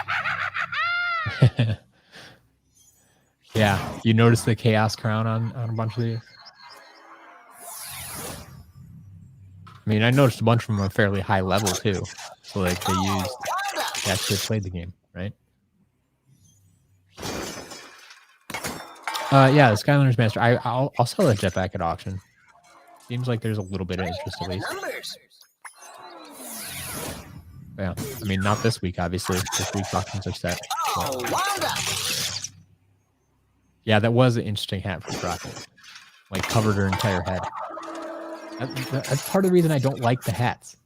Yeah, you notice the chaos crown on a bunch of these? I mean, I noticed a bunch of them are fairly high level too. So like they actually played the game, right? Yeah, the Skylanders Master. I'll sell that jetpack at auction. Seems like there's a little bit of interest at least. Yeah, I mean, not this week, obviously. This week's auctions are set. Yeah, that was an interesting hat for Crockett. Like, covered her entire head. That's part of the reason I don't like the hats.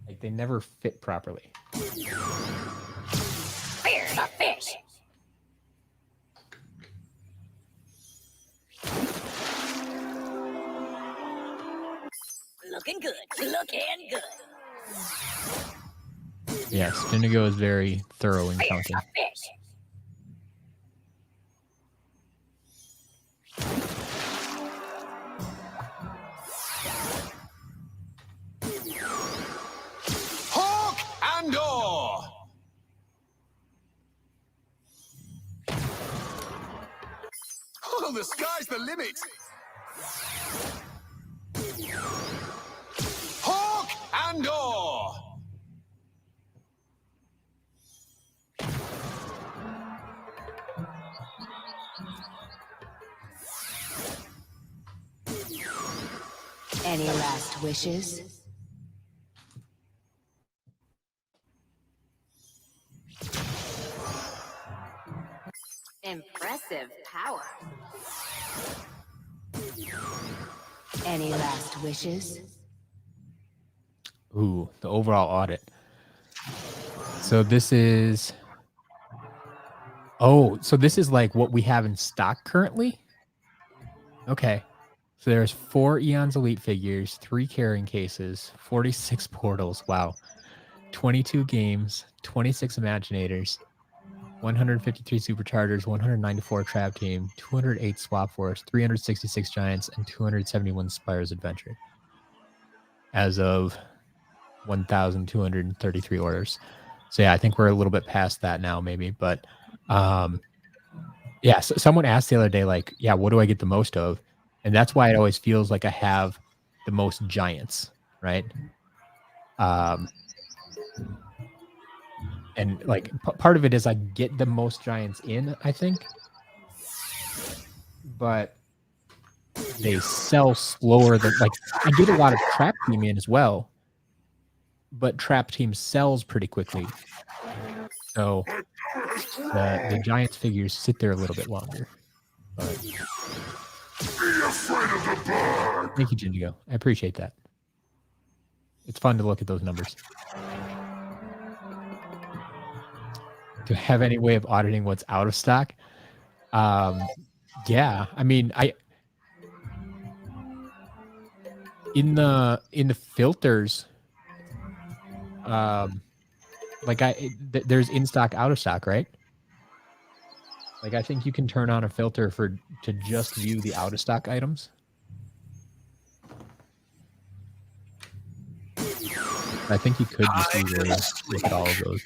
Like, they never fit properly. Fear the fish. Looking good, looking good. Yes, Indigo is very thorough in counting. Hawk and oar. Oh, the sky's the limit. Hawk and oar. Any last wishes? Impressive power. Any last wishes? Ooh, the overall audit. So this is... Oh, so this is like what we have in stock currently? Okay. So there's 4 Eon's Elite figures, 3 carrying cases, 46 portals. Wow. 22 games, 26 Imaginators, 153 Superchargers, 194 Trap Team, 208 Swap Force, 366 Giants, and 271 Spyro's Adventure. As of 1,233 orders. So yeah, I think we're a little bit past that now, maybe. But yeah, so someone asked the other day, like, yeah, what do I get the most of? And that's why it always feels like I have the most Giants, right? And like part of it is I get the most Giants in, I think, but they sell slower than, like, I get a lot of Trap Team in as well, but Trap Team sells pretty quickly. So the Giants figures sit there a little bit longer. But thank you, Jingo. I appreciate that. It's fun to look at those numbers. Do I have any way of auditing what's out of stock? Yeah, I mean, in the filters, like there's in stock, out of stock, right? Like I think you can turn on a filter to just view the out of stock items. I think you could just easily look at all of those.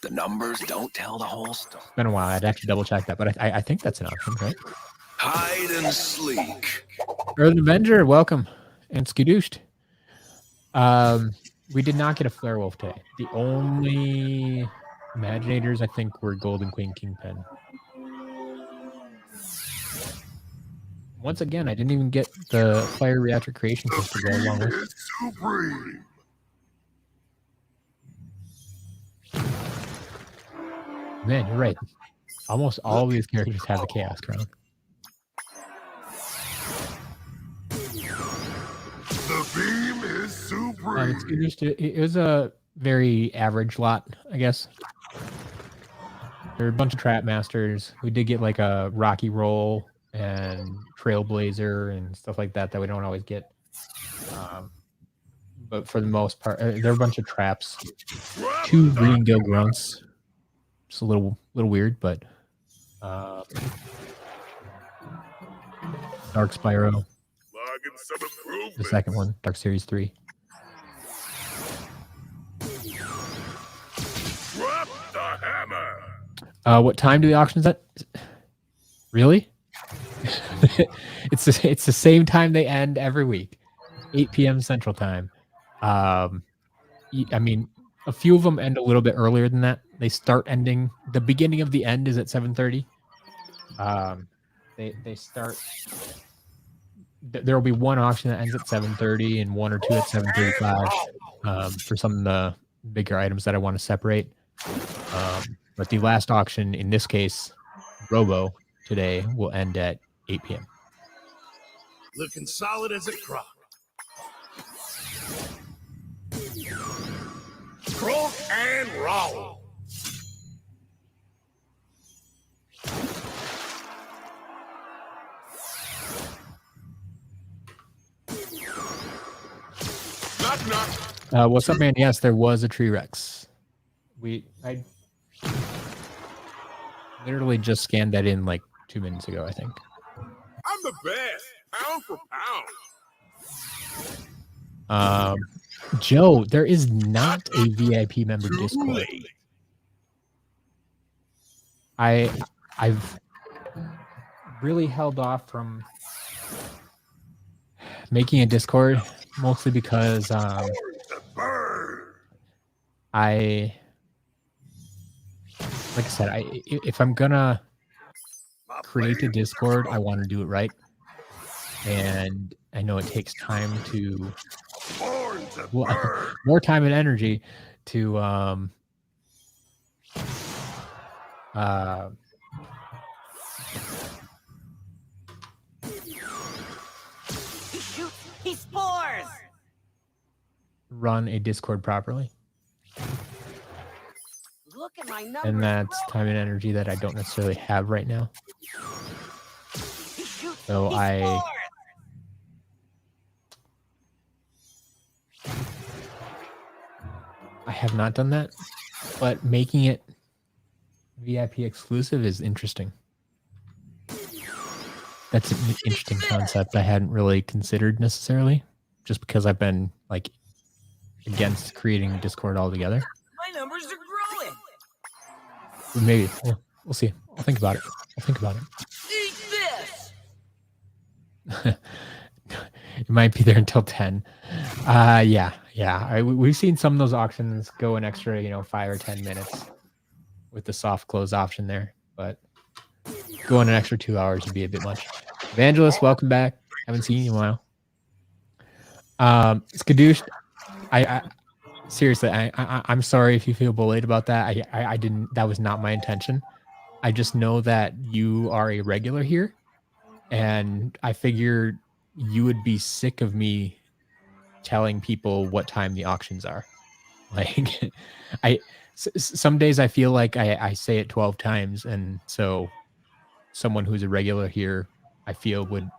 The numbers don't tell the whole story. It's been a while. I'd have to double check that, but I think that's an option, right? Hide and sleek. Earth Avenger, welcome. And Skidooshed. We did not get a Flare Wolf today. The only Imaginators, I think, were Golden Queen Kingpin. once again, I didn't even get the fire reactor creation kit to go along with. Supreme. Man, you're right. Almost all of these characters have a Chaos Crown. The beam is supreme. It was a very average lot, I guess. There were a bunch of Trap Masters. We did get like a Rocky Roll and Trailblazer and stuff like that we don't always get. But for the most part, there were a bunch of traps. 2 green Gill Grunts. Just a little weird, but Dark Spyro. The second one, Dark Series 3. Drop the hammer. What time do the auctions at? Really? It's the same time they end every week, 8 p.m. Central Time. I mean, a few of them end a little bit earlier than that. They start ending. The beginning of the end is at 7:30. They start. There will be one auction that ends at 7:30 and 1 or 2 at 7:35 for some of the bigger items that I want to separate. But the last auction, in this case, Robo, today, will end at 8 p.m. Looking solid as a crock. Croak and roll. Knock, knock. What's up, man? Yes, there was a Tree Rex. I literally just scanned that in like 2 minutes ago, I think. I'm the best, pound for pound. Joe, there is not a VIP member Discord. I've really held off from making a Discord, mostly because like I said, if I'm gonna create a Discord, I want to do it right, and I know it takes time to more time and energy to He spores! run a Discord properly. Look at my numbers. And that's time and energy that I don't necessarily have right now. So I have not done that, but making it VIP exclusive is interesting. That's an interesting concept I hadn't really considered necessarily, just because I've been like against creating Discord altogether. My numbers are growing. Maybe we'll see. I'll think about it. Eat this. It might be there until 10. Yeah. We've seen some of those auctions go an extra, 5 or 10 minutes with the soft close option there, but going an extra 2 hours would be a bit much. Evangelist, welcome back. Haven't seen you in a while. Skadoosh, I seriously, I'm sorry if you feel bullied about that. I didn't. That was not my intention. I just know that you are a regular here, and I figured you would be sick of me telling people what time the auctions are. Like, some days I feel like I say it 12 times, and so someone who's a regular here, I feel would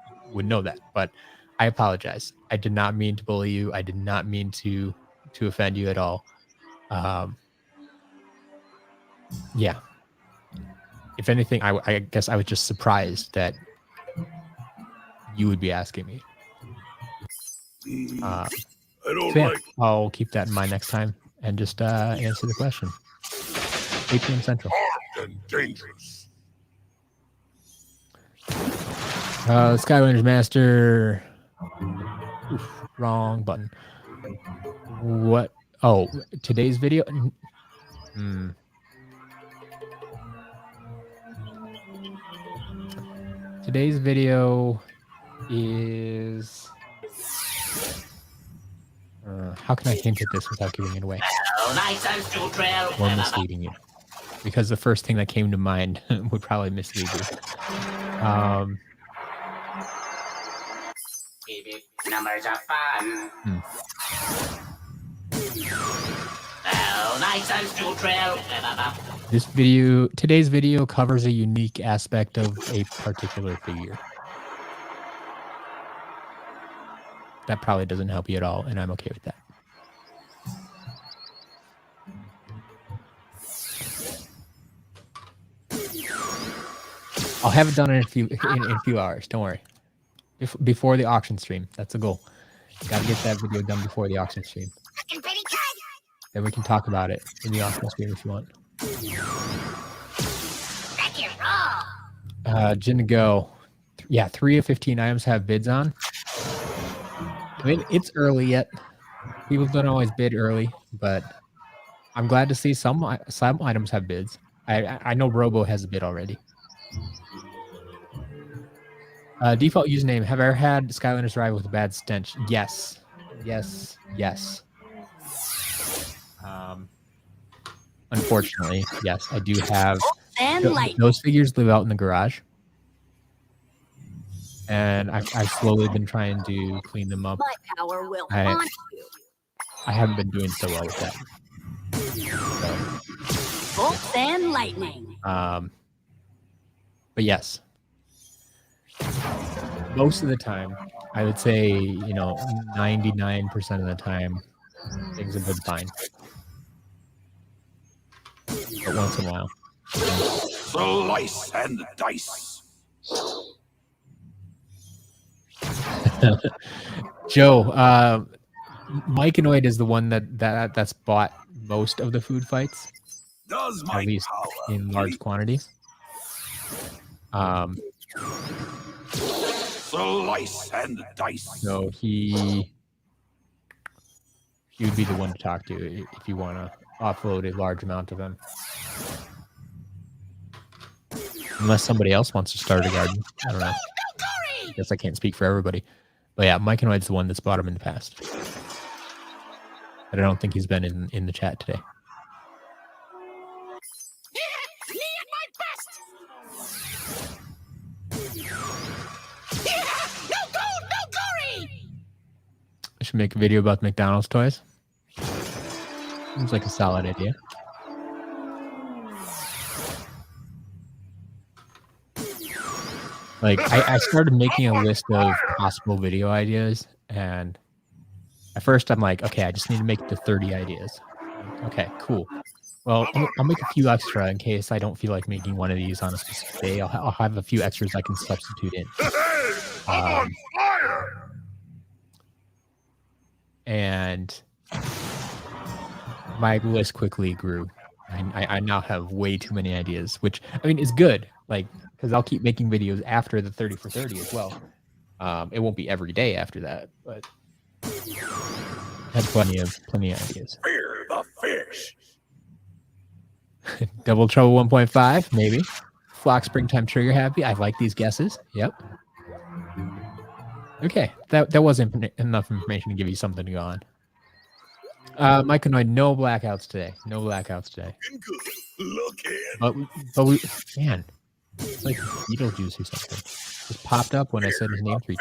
know that. But I apologize. I did not mean to bully you. I did not mean to offend you at all. Yeah. If anything, I guess I was just surprised that you would be asking me. I don't So yeah, like I'll keep that in mind next time and just answer the question. 8 p.m. Central. and dangerous. Skylanders Master. Oof, wrong button. What? Oh, today's video. Today's video is... how can I hint at this without giving it away? Or misleading you? Because the first thing that came to mind would probably mislead you. Numbers are fun. Well, nice times to trail. Today's video covers a unique aspect of a particular figure. That probably doesn't help you at all, and I'm okay with that. I'll have it done in a few hours. Don't worry. Before the auction stream, that's the goal. Got to get that video done before the auction stream. Then we can talk about it in the auction stream if you want. Jin to go. Yeah, 3 of 15 items have bids on. I mean, it's early yet. People don't always bid early, but I'm glad to see some items have bids. I know Robo has a bid already. Default username. Have I ever had Skylanders arrive with a bad stench? Yes. Yes. Yes. Unfortunately, yes, I do have. Those figures live out in the garage. And I've slowly been trying to clean them up. My power will I haven't been doing so well with that. Bolt and lightning. But yes. Most of the time, I would say, 99% of the time, things have been fine. But once in a while. Slice and dice. Joe, Mike Annoyed is the one that's bought most of the food fights, at least in large quantities. Slice and dice. So he would be the one to talk to if you want to offload a large amount of them. Unless somebody else wants to start a garden. I don't know. I guess I can't speak for everybody. But yeah, Mike Annoyed's the one that's bought him in the past. But I don't think he's been in the chat today. I should make a video about McDonald's toys. Seems like a solid idea. Like, I started making a list of possible video ideas, and at first I'm like, okay, I just need to make it to 30 ideas. Okay, cool. Well, I'll make a few extra in case I don't feel like making one of these on a specific day. I'll have a few extras I can substitute in. And my list quickly grew. I now have way too many ideas, which, I mean, is good. Like, because I'll keep making videos after the 30 for 30 as well. It won't be every day after that, but I have plenty of ideas. Fear the fish. Double Trouble 1.5, maybe. Flock Springtime Trigger Happy. I like these guesses. Yep. Okay, that wasn't enough information to give you something to go on. Mike Annoyed, no blackouts today. No blackouts today. But we, man, it's like Beetlejuice or something. Just popped up when I said his name 3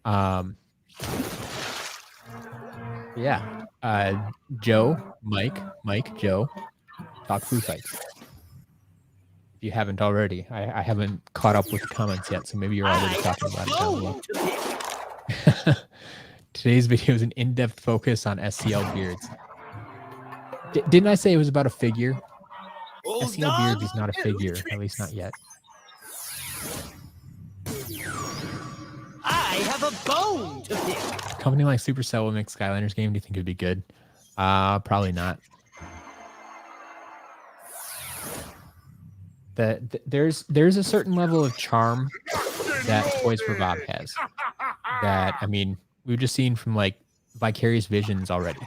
times. Yeah. Joe, Mike, Joe, talk food fights. If you haven't already, I haven't caught up with the comments yet, so maybe you're already talking about it down below. Today's video is an in-depth focus on SCL beards. Didn't I say it was about a figure? SCL beards is not a figure, at least not yet. I have a bone to pick. A company like Supercell will make Skylanders game. Do you think it'd be good? Probably not. There's a certain level of charm that Toys for Bob has. That, I mean, we've just seen from like Vicarious Visions already.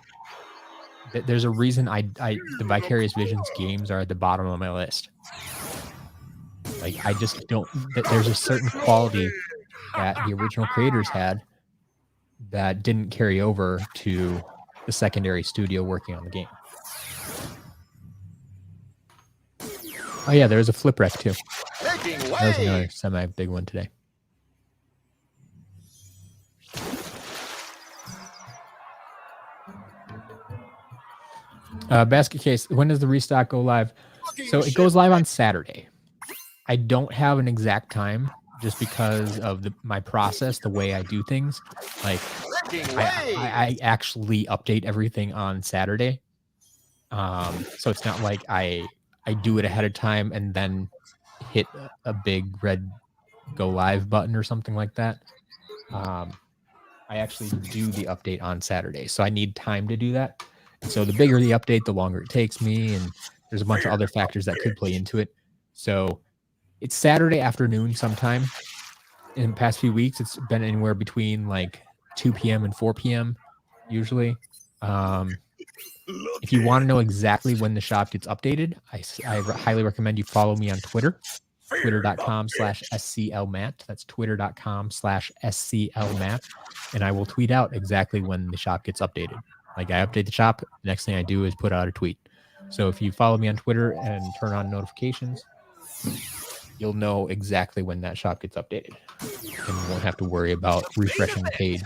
There's a reason the Vicarious Visions games are at the bottom of my list. Like, I just don't. There's a certain quality that the original creators had that didn't carry over to the secondary studio working on the game. Oh yeah, there was a flip wreck too. Making That was another way. semi-big one today. Basket case, when does the restock go live? So it goes live on Saturday. I don't have an exact time just because of my process, the way I do things. Like, Making way. I actually update everything on Saturday. So it's not like I do it ahead of time and then hit a big red go live button or something like that. I actually do the update on Saturday, so I need time to do that. And so the bigger the update, the longer it takes me, and there's a bunch of other factors that could play into it. So it's Saturday afternoon sometime. In the past few weeks, it's been anywhere between like 2 p.m. and 4 p.m. usually. If you want to know exactly when the shop gets updated, I highly recommend you follow me on Twitter. Twitter.com/SCLMatt. That's Twitter.com/SCLMatt. And I will tweet out exactly when the shop gets updated. Like, I update the shop, the next thing I do is put out a tweet. So if you follow me on Twitter and turn on notifications, you'll know exactly when that shop gets updated. And you won't have to worry about refreshing the page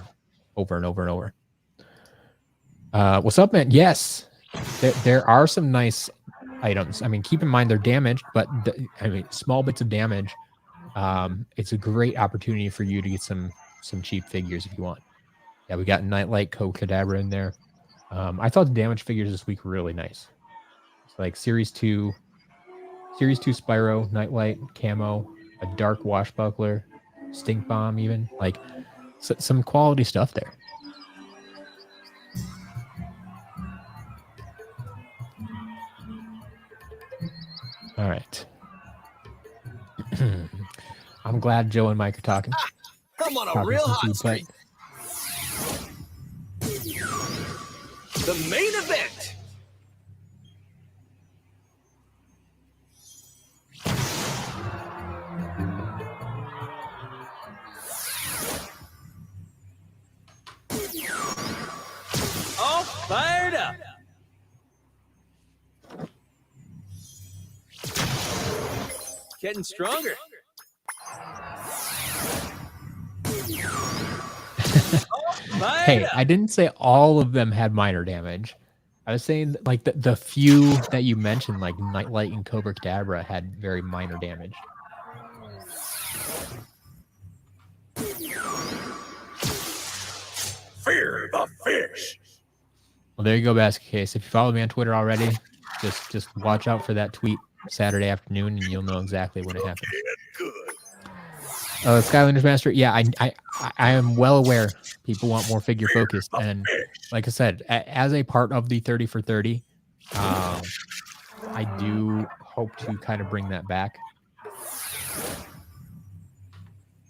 over and over and over. What's up, man? Yes, there are some nice items. I mean, keep in mind they're damaged, but small bits of damage. It's a great opportunity for you to get some cheap figures if you want. Yeah, we got Nightlight Cocadabra in there. I thought the damage figures this week were really nice. It's like Series 2 Spyro, Nightlight, Camo, a Dark Washbuckler, Stink Bomb even. Like, some quality stuff there. All right. I'm glad Joe and Mike are talking. Come on, a real hot streak. The main event. All fired up. Getting stronger. Hey, I didn't say all of them had minor damage. I was saying like the few that you mentioned, like Nightlight and Cobra Cadabra, had very minor damage. Fear the fish. Well, there you go, Basket Case. If you follow me on Twitter already, just watch out for that tweet Saturday afternoon, and you'll know exactly when it happens. Skylanders Master, yeah, I am well aware people want more figure focused, and like I said, as a part of the 30 for 30, I do hope to kind of bring that back.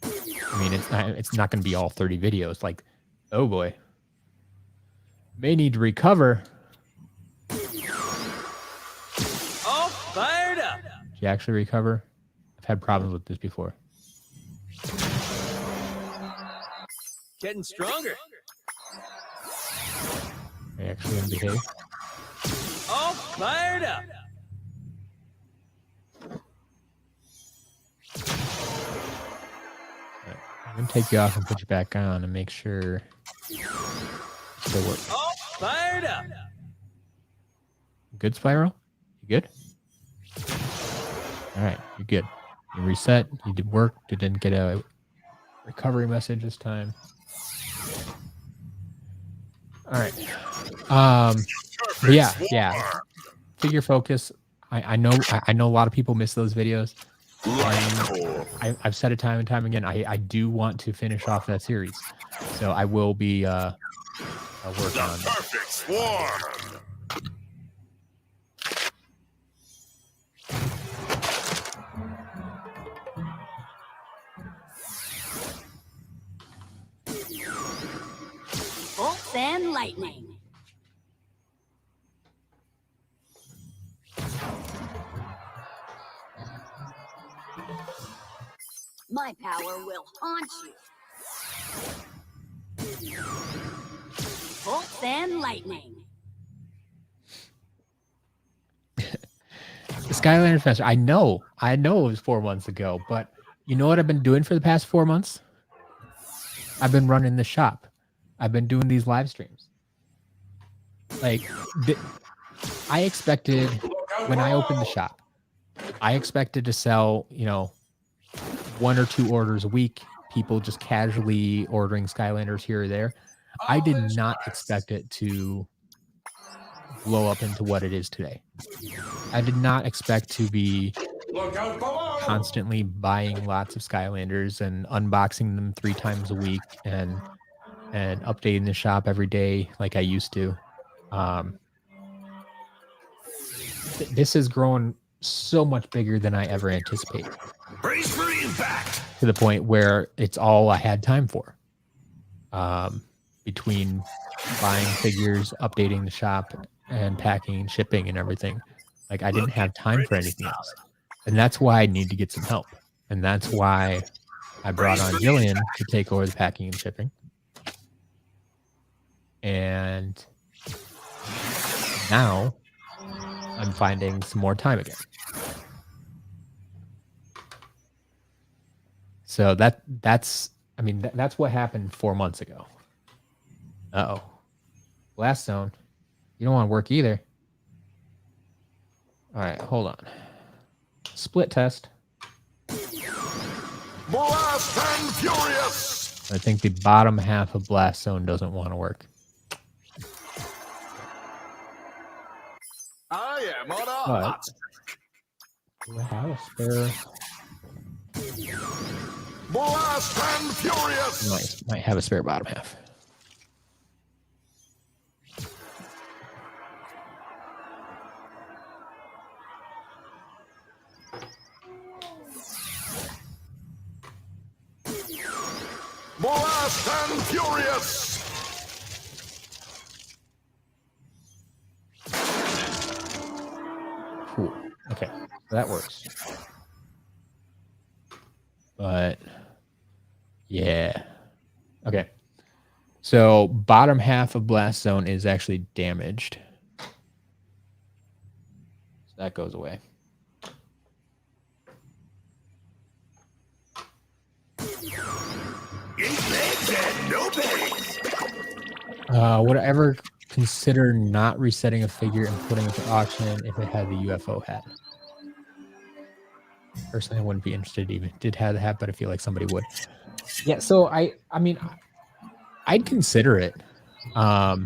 I mean, it's not going to be all 30 videos. Like, oh boy, may need to recover. All fired up. Did you actually recover? I've had problems with this before. Getting stronger. Are you actually going to behave? All fired up. Right. I'm going to take you off and put you back on and make sure it still works. All fired up. Good, Spyro? You good? All right, you're good. You reset. You did work. You didn't get a recovery message this time. All right. But yeah. Figure focus. I know a lot of people miss those videos. And I've said it time and time again. I do want to finish off that series, so I will be working on that. Perfect swarm. Bolts and lightning. My power will haunt you. Bolts and lightning. The Skylanders Master. I know it was 4 months ago, but you know what I've been doing for the past 4 months? I've been running the shop. I've been doing these live streams. Like, I expected, when I opened the shop, I expected to sell, 1 or 2 orders a week, people just casually ordering Skylanders here or there. I did not expect it to blow up into what it is today. I did not expect to be constantly buying lots of Skylanders and unboxing them 3 times a week and updating the shop every day like I used to. This has grown so much bigger than I ever anticipated. Brace for impact. To the point where it's all I had time for. Between buying figures, updating the shop, and packing and shipping and everything. Like, I didn't have time for anything else. And that's why I need to get some help. And that's why I brought on Jillian to take over the packing and shipping. And now I'm finding some more time again. So that's what happened 4 months ago. Uh-oh. Blast zone. You don't want to work either. All right, hold on. Split test. Blast and furious. I think the bottom half of blast zone doesn't want to work. I am on a But hot do I have a spare? blast and furious. Might have a spare bottom half. Blast and furious. Cool. Okay, so that works. But yeah. Okay. So bottom half of blast zone is actually damaged. So that goes away. No pain. Would I ever consider not resetting a figure and putting it to auction if it had the UFO hat? Personally, I wouldn't be interested even if it did have the hat, but I feel like somebody would. Yeah, so I mean, I'd consider it. I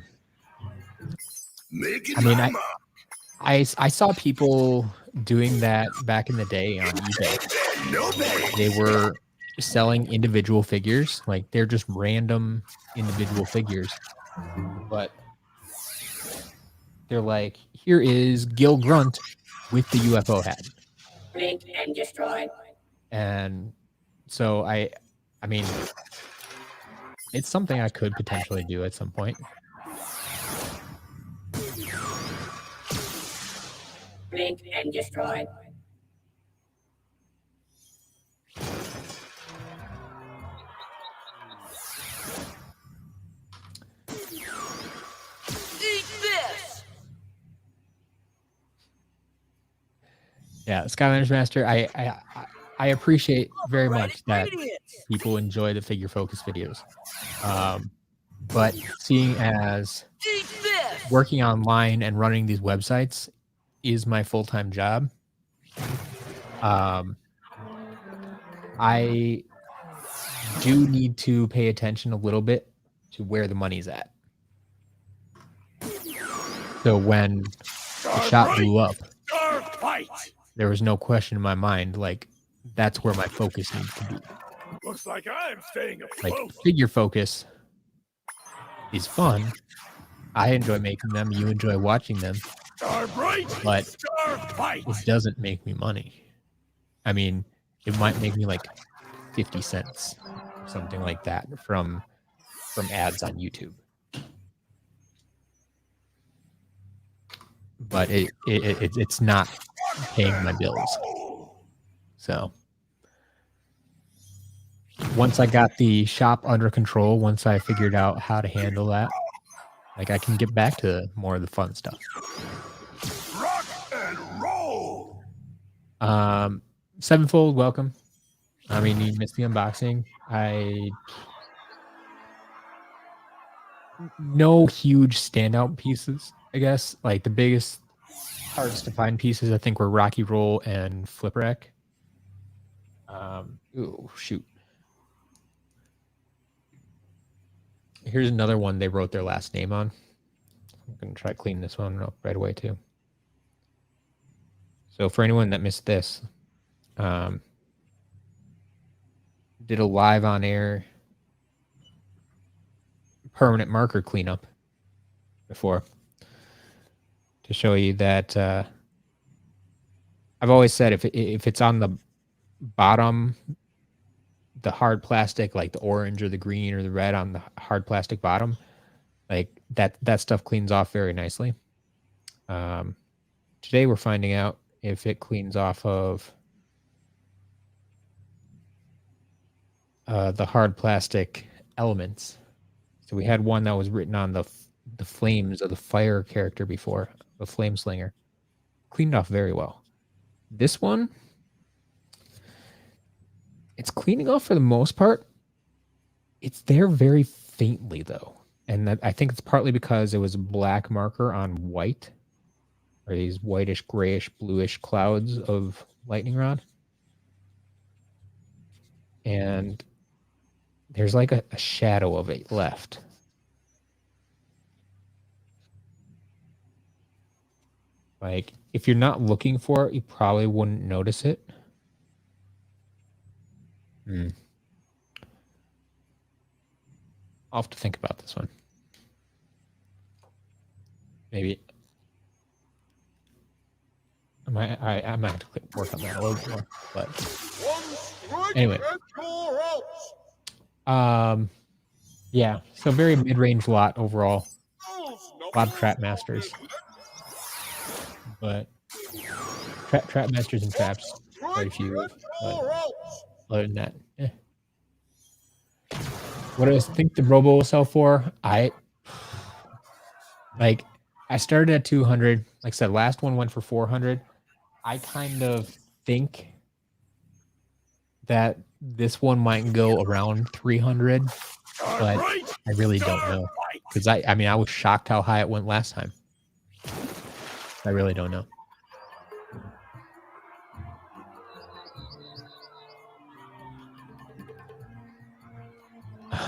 saw people doing that back in the day on eBay. They were selling individual figures, like they're just random individual figures, but they're like, here is Gill Grunt with the UFO hat. Blink and destroy. And so I mean, it's something I could potentially do at some point. Blink and destroy. Eat this! Yeah, Skylanders Master, I appreciate very much that people enjoy the figure focus videos. But seeing as Eat this! working online and running these websites is my full-time job, I do need to pay attention a little bit to where the money's at. So when the shop blew up, there was no question in my mind, like, that's where my focus needs to be. Looks like I'm staying Like, afloat. figure focus is fun. I enjoy making them. You enjoy watching them. But it doesn't make me money. I mean, it might make me like 50 cents, something like that, from ads on YouTube. But it's not paying my bills. So once I got the shop under control, once I figured out how to handle that, like I can get back to more of the fun stuff. Rock and roll. Sevenfold, welcome. I mean, you missed the unboxing. No huge standout pieces, I guess. Like the biggest, hardest to find pieces, I think, were Rocky Roll and Flip Wreck. Ooh, shoot. Here's another one they wrote their last name on. I'm going to try to clean this one up right away, too. So for anyone that missed this, did a live on air permanent marker cleanup before to show you that I've always said if it's on the bottom, the hard plastic, like the orange or the green or the red on the hard plastic bottom, like that stuff cleans off very nicely. Today we're finding out if it cleans off of the hard plastic elements. So we had one that was written on the flames of the fire character before, the flame slinger. Cleaned off very well. This one, it's cleaning off for the most part. It's there very faintly though. And I think it's partly because it was a black marker on white, or these whitish, grayish, bluish clouds of lightning rod. And there's like a shadow of it left. Like, if you're not looking for it, you probably wouldn't notice it. I'll have to think about this one. Maybe I might have to work on that a little bit more. But anyway, yeah. So very mid-range lot overall. A lot of trap masters, but trap masters and traps very few. But other than that, what do I think the Robo will sell for? I started at 200. Like I said, last one went for 400. I kind of think that this one might go around 300, but I really don't know. Because I mean, I was shocked how high it went last time. I really don't know.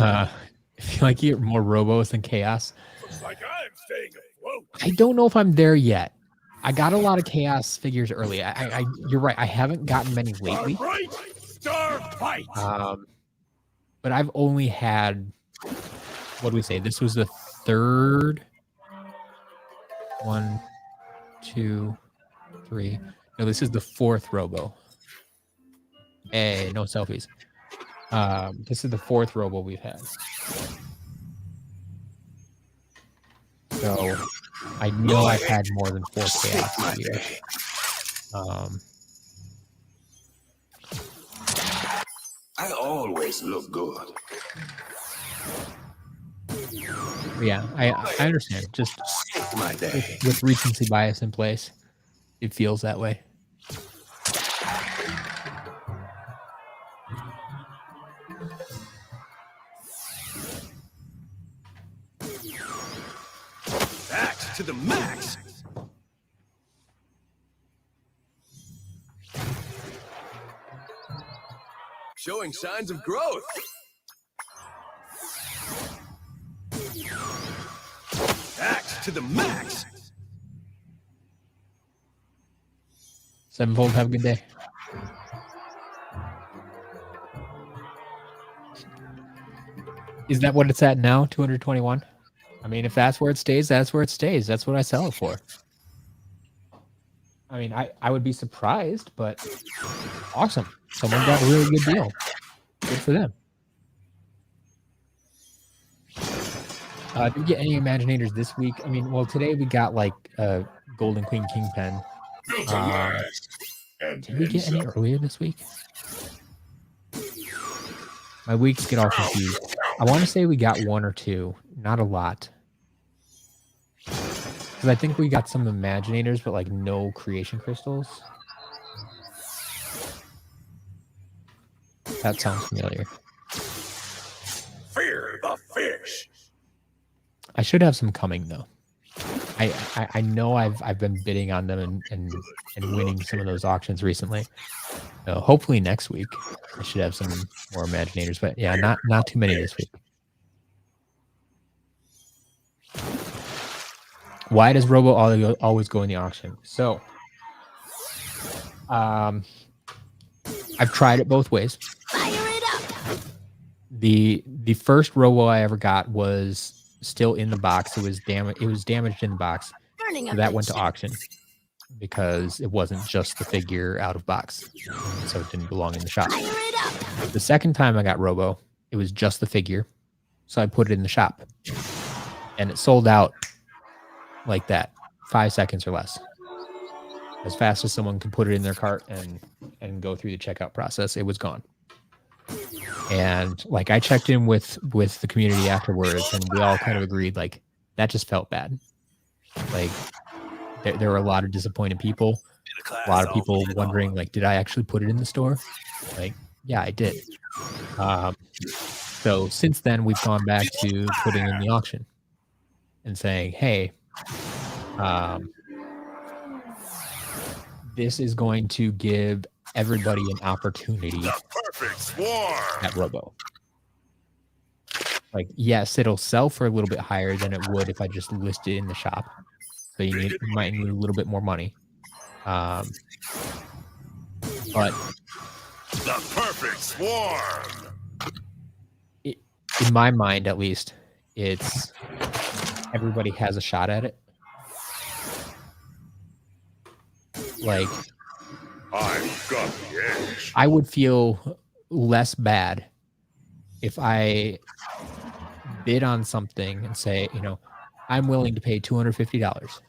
I feel like you get more Robos than Chaos. Looks like I'm staying afloat. I don't know if I'm there yet. I got a lot of Chaos figures early. You're right. I haven't gotten many lately. Right. Star fight. But I've only had, what do we say? This was the third. 1, 2, 3. No, this is the fourth Robo. Hey, no selfies. This is the fourth Robo we've had. So I know I've had more than 4 Chaos figures. I always look good. Yeah, I understand. Just My day. with recency bias in place, it feels that way. Act to the max. Showing signs of growth. Act to the max. Sevenfold, have a good day. Is that what it's at now? 221? I mean, if that's where it stays, that's where it stays. That's what I sell it for. I mean, I would be surprised, but awesome. Someone got a really good deal. Good for them. Did we get any Imaginators this week? I mean, well, today we got like Golden Queen Kingpin. Did we get any earlier this week? My weeks get all confused. I want to say we got 1 or 2, not a lot. Because I think we got some Imaginators, but like no creation crystals. That sounds familiar. Fear the fish. I should have some coming though. I know I've been bidding on them and winning some of those auctions recently. So hopefully next week I should have some more Imaginators, but yeah, not too many this week. Why does Robo always go in the auction? So, I've tried it both ways. Fire it up. The first Robo I ever got was still in the box. It was damaged in the box. Burning So up that the went to chip. auction because it wasn't just the figure out of box, so it didn't belong in the shop. Fire it up. The second time I got Robo, it was just the figure, so I put it in the shop, and it sold out like that, 5 seconds or less. As fast as someone can put it in their cart and go through the checkout process, it was gone. And like I checked in with the community afterwards, and we all kind of agreed like that just felt bad. Like there were a lot of disappointed people, a lot of people wondering like, did I actually put it in the store? Like, yeah, I did. So since then, we've gone back to putting in the auction and saying, hey, this is going to give everybody an opportunity Perfect swarm. at Robo. Like, yes, it'll sell for a little bit higher than it would if I just listed it in the shop. So you might need a little bit more money. But The perfect swarm. in my mind, at least, it's everybody has a shot at it. Like, I've got the edge. I would feel less bad if I bid on something and say, you know, I'm willing to pay $250,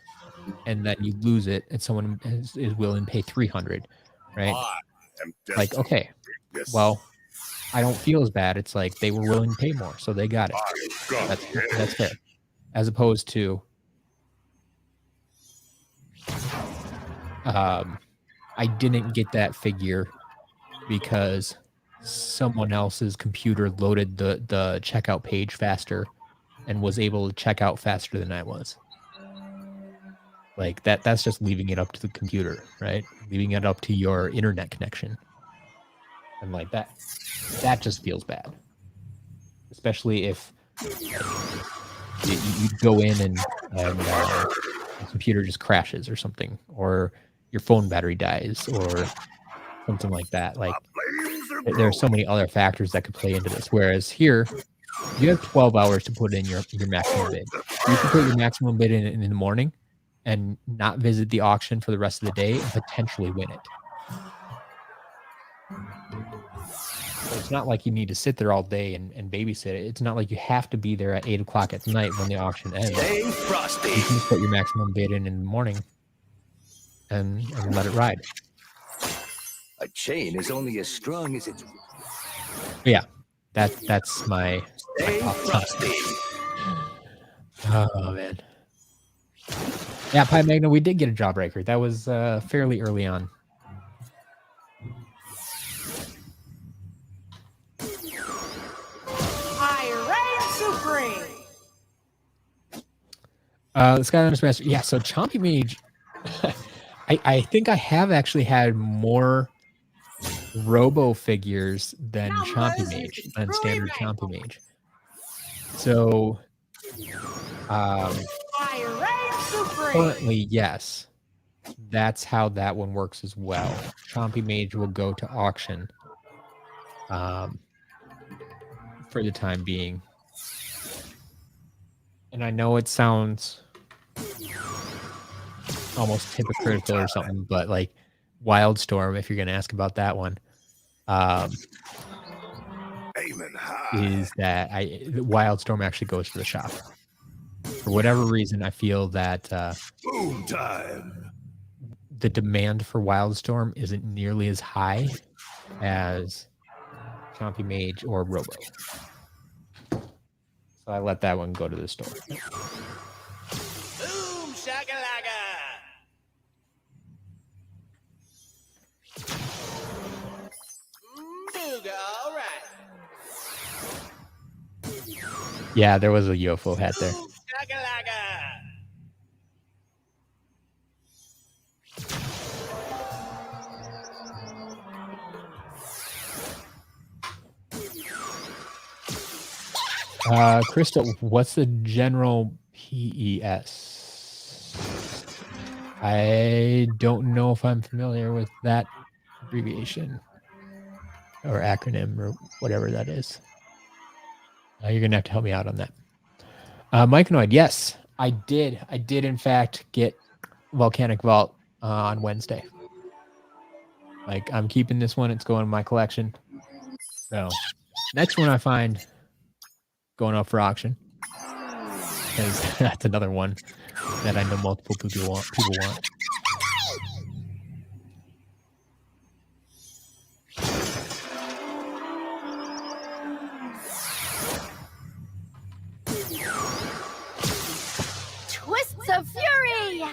and then you lose it, and someone is willing to pay $300, right? Like, okay, well, I don't feel as bad. It's like they were willing to pay more, so they got it. That's fair. As opposed to, I didn't get that figure because someone else's computer loaded the checkout page faster and was able to check out faster than I was. Like that's just leaving it up to the computer, right? Leaving it up to your internet connection. And like that just feels bad. Especially if you go in and the computer just crashes or something, or your phone battery dies or something like that. Like there are so many other factors that could play into this. Whereas here, you have 12 hours to put in your maximum bid. You can put your maximum bid in the morning and not visit the auction for the rest of the day and potentially win it. So it's not like you need to sit there all day and babysit it. It's not like you have to be there at 8 o'clock at night when the auction ends. Stay frosty. You can just put your maximum bid in the morning and let it ride. A chain is only as strong as its. But yeah, that's my Stay thoughts on it. frosty. Oh man. Yeah, Pi Magna, we did get a jawbreaker. That was fairly early on. Supreme. The Skylanders Master. Yeah, so Chompy Mage. I think I have actually had more Robo figures than Chompy Mage, than standard Chompy Mage. So, currently, yes, that's how that one works as well. Chompy Mage will go to auction for the time being. And I know it sounds almost hypocritical or something, but like Wildstorm, if you're going to ask about that one, is that Wildstorm actually goes to the shop. For whatever reason, I feel that Boom time. the demand for Wildstorm isn't nearly as high as Chompy Mage, or Robo. So I let that one go to the store. Boom shakalaka. Booga, all right. Yeah, there was a UFO hat there. Boom shakalaka. Crystal, what's the general PES? I don't know if I'm familiar with that abbreviation or acronym or whatever that is. You're gonna have to help me out on that. Myconoid, yes, I did. I did in fact get Volcanic Vault on Wednesday. Like, I'm keeping this one. It's going in my collection. So next one I find going up for auction, because that's another one that I know multiple people want. Twists of fury.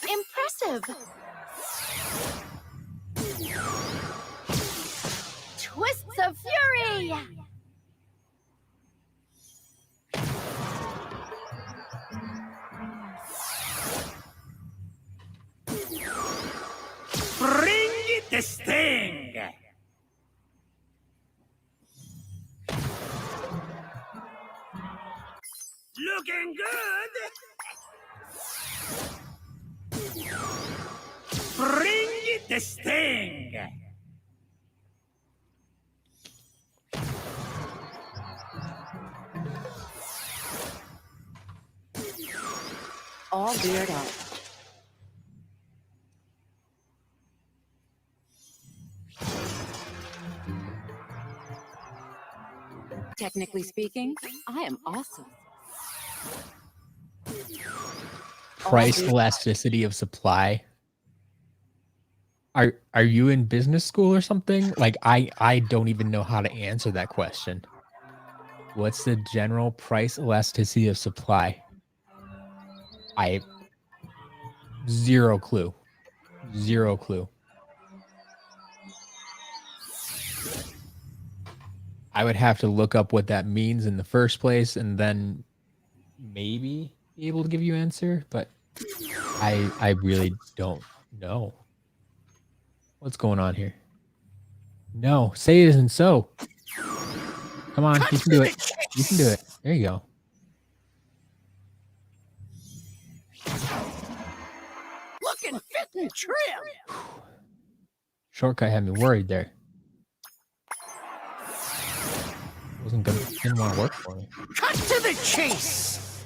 Impressive. Twists of fury. Bring it the sting. Looking good. Bring it the sting. All geared up. Technically speaking, I am awesome. Price elasticity of supply. Are you in business school or something? Like, I don't even know how to answer that question. What's the general price elasticity of supply? I zero clue. Zero clue. I would have to look up what that means in the first place and then maybe be able to give you an answer, but I really don't know. What's going on here? No, say it isn't so. Come on, you can do it. You can do it. There you go. Looking fit and trim. Shortcut had me worried there. Didn't want to work for me. Cut to the chase.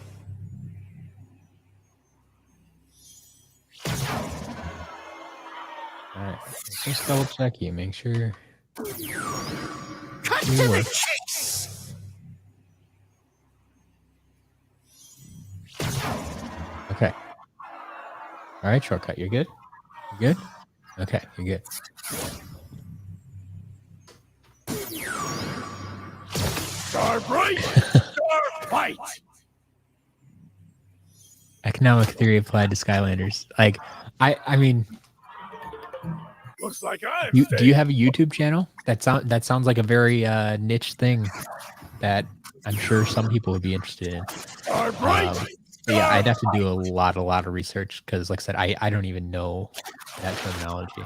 All right, let's just double check you. Make sure. Cut to the chase. Okay. All right, shortcut. You're good. You good? Okay, you're good. Sharp right, sharp right. Economic theory applied to Skylanders. Like, I mean, Looks like I'm do you have a YouTube channel? That sounds like a very niche thing that I'm sure some people would be interested in. Sharp right. But yeah, I'd have to do a lot of research because, like I said, I don't even know that terminology.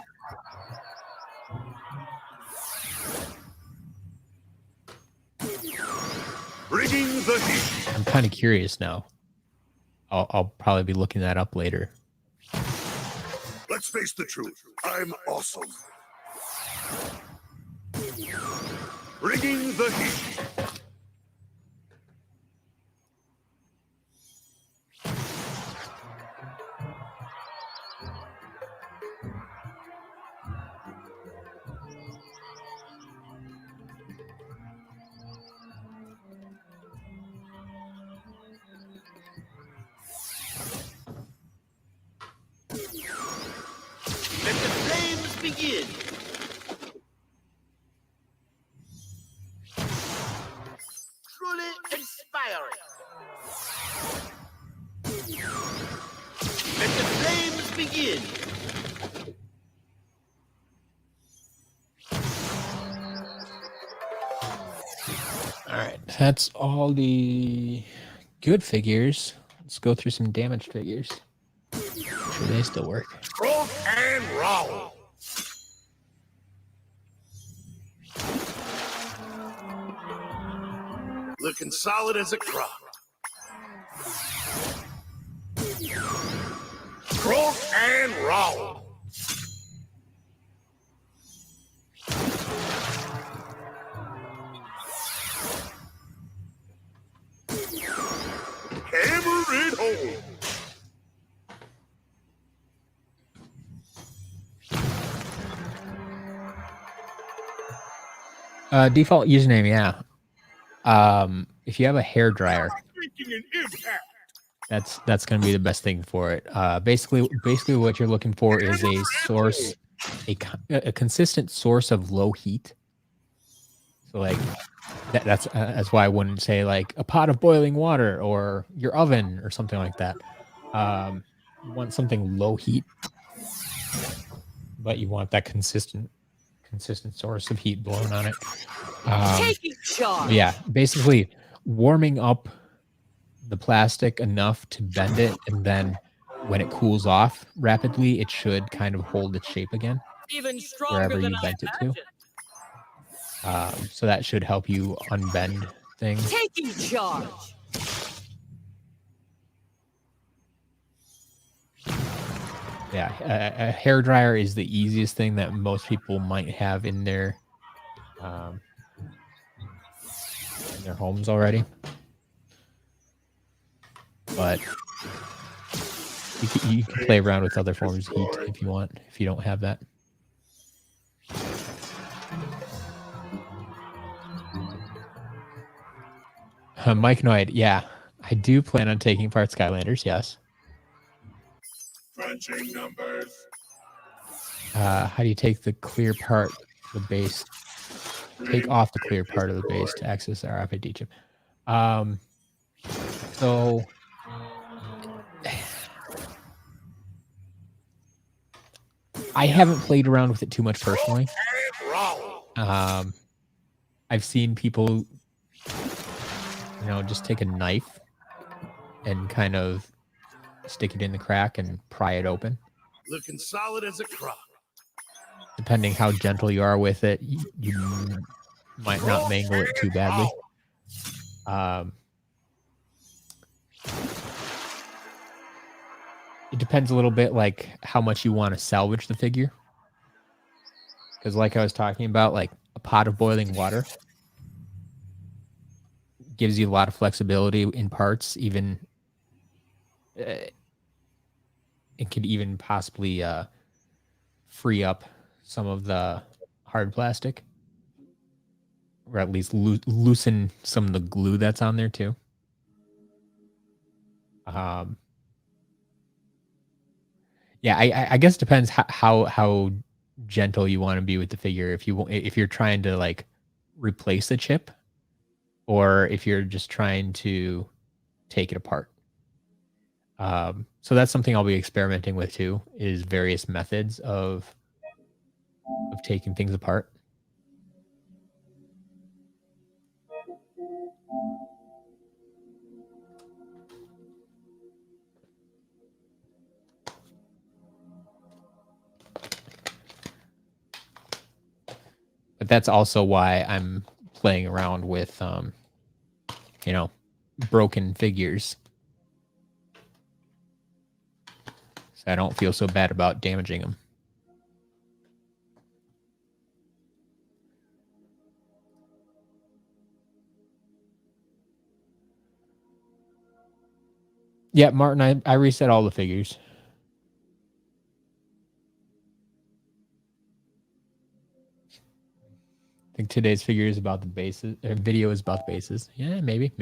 Bringing the heat. I'm kind of curious now. I'll probably be looking that up later. Let's face the truth. I'm awesome. Bringing the heat. begin. Truly inspiring. Let the flames begin. All right, that's all the good figures. Let's go through some damaged figures. I'm sure they still work. Croak and roll. Looking solid as a crock. Croak and roll. Hammer it home. Default username, yeah. If you have a hair dryer, Making an impact. that's going to be the best thing for it. Basically what you're looking for is a source, a consistent source of low heat. So like that's why I wouldn't say like a pot of boiling water or your oven or something like that. You want something low heat, but you want that consistent source of heat blowing on it. Taking charge. Yeah, basically warming up the plastic enough to bend it, and then when it cools off rapidly, it should kind of hold its shape again Even stronger wherever than you I bent it to. imagined. So that should help you unbend things. Taking charge. Yeah, a hair dryer is the easiest thing that most people might have in their homes already. But you can play around with other forms of heat if you want, if you don't have that. Mike Noid, yeah, I do plan on taking part Skylanders, yes. Crunching numbers. How do you take the clear part of the base? Take off the clear part of the base to access the RFID chip. So I haven't played around with it too much personally. I've seen people, just take a knife and kind of stick it in the crack and pry it open. Looking solid as a crock. Depending how gentle you are with it, you might not mangle it too badly. It depends a little bit like how much you want to salvage the figure. Because like I was talking about, like a pot of boiling water gives you a lot of flexibility in parts. Even it could even possibly free up some of the hard plastic, or at least loosen some of the glue that's on there too. Yeah, I guess it depends how gentle you want to be with the figure. If you're trying to like replace the chip, or if you're just trying to take it apart. So that's something I'll be experimenting with too, is various methods of taking things apart. But that's also why I'm playing around with, broken figures. So I don't feel so bad about damaging them. Yeah, Martin, I reset all the figures. I think today's figure is about the bases. Video is about the bases. Yeah, maybe.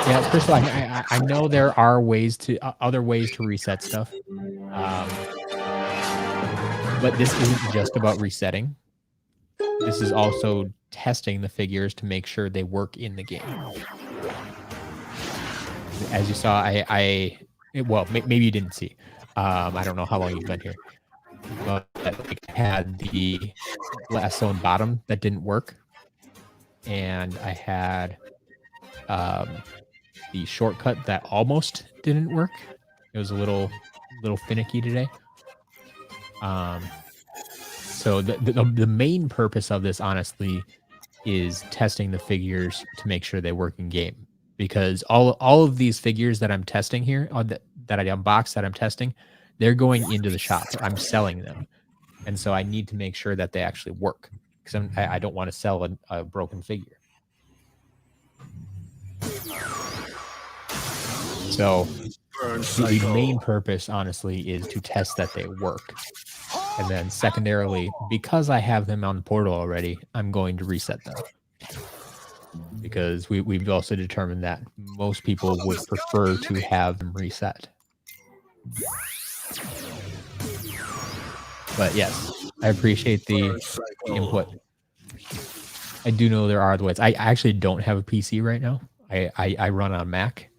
Yeah, first of all, I know there are ways to other ways to reset stuff, but this isn't just about resetting. This is also testing the figures to make sure they work in the game. As you saw, maybe you didn't see. I don't know how long you've been here, but it had the glass zone bottom that didn't work, and I had the shortcut that almost didn't work. It was a little finicky today. So the main purpose of this, honestly, is testing the figures to make sure they work in game. Because all of these figures that I'm testing here, that I unboxed, that I'm testing, they're going into the shop. I'm selling them, and so I need to make sure that they actually work, because I don't want to sell a broken figure. So the main purpose, honestly, is to test that they work. And then secondarily, because I have them on the portal already, I'm going to reset them. Because we've also determined that most people would prefer to have them reset. But yes, I appreciate the input. I do know there are other ways. I actually don't have a PC right now. I run on Mac.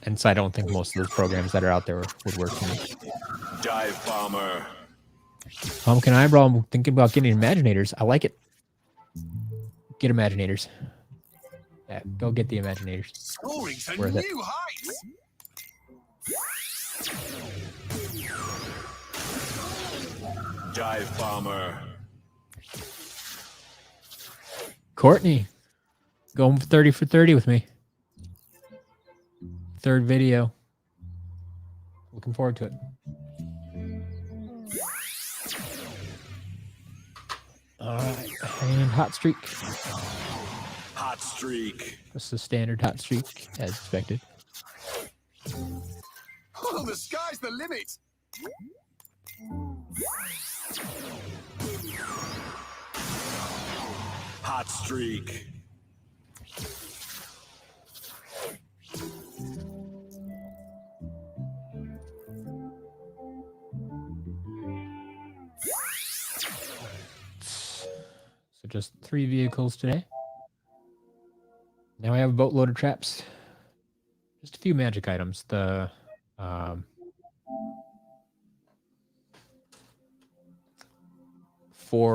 And so I don't think most of those programs that are out there would work for me. Dive bomber. Pumpkin Eyebrow, I'm thinking about getting Imaginators. I like it. Get Imaginators. Yeah, go get the Imaginators. Scoring to Worth it. new heights. Dive bomber. Courtney, going 30 for 30 with me. Third video. Looking forward to it. All right, and hot streak. Hot streak. Just the standard hot streak, as expected. Oh, the sky's the limit. Hot streak. So just 3 vehicles today. Now I have a boatload of traps. Just a few magic items. The 4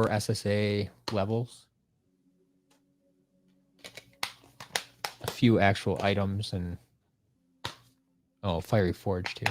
SSA levels. A few actual items and Fiery Forge too.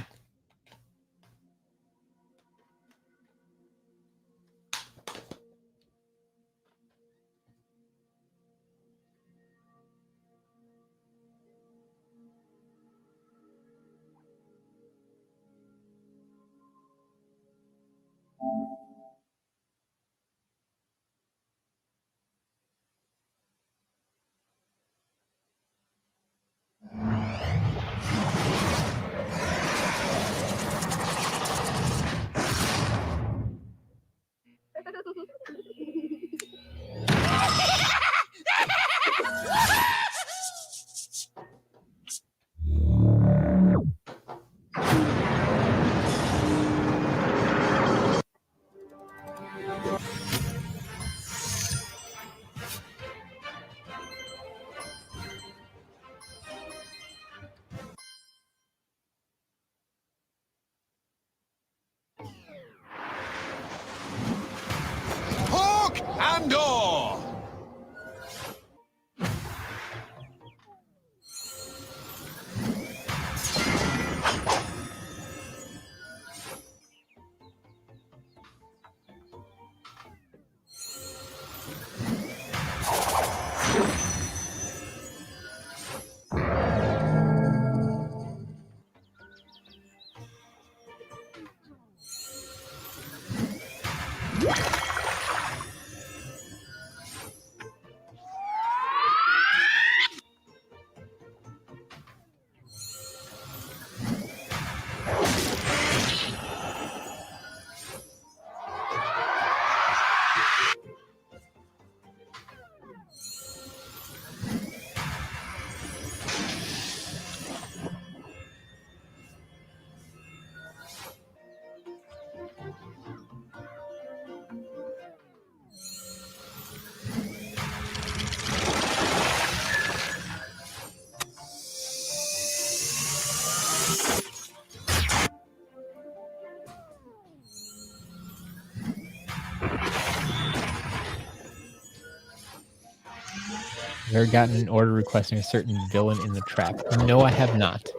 Have you ever gotten an order requesting a certain villain in the trap? No, I have not.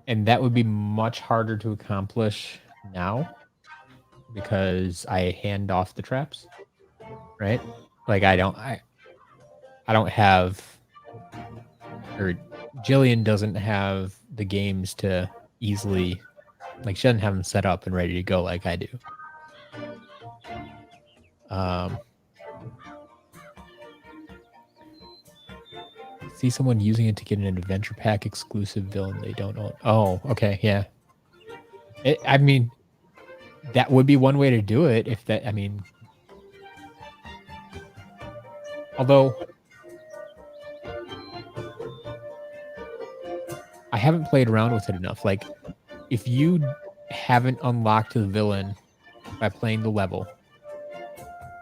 And that would be much harder to accomplish now because I hand off the traps, right? Like I don't have, or Jillian doesn't have the games to easily, like she doesn't have them set up and ready to go like I do. See someone using it to get an adventure pack exclusive villain they don't own. Oh, okay, yeah. I mean, that would be one way to do it if that, I mean, although I haven't played around with it enough. Like, if you haven't unlocked the villain by playing the level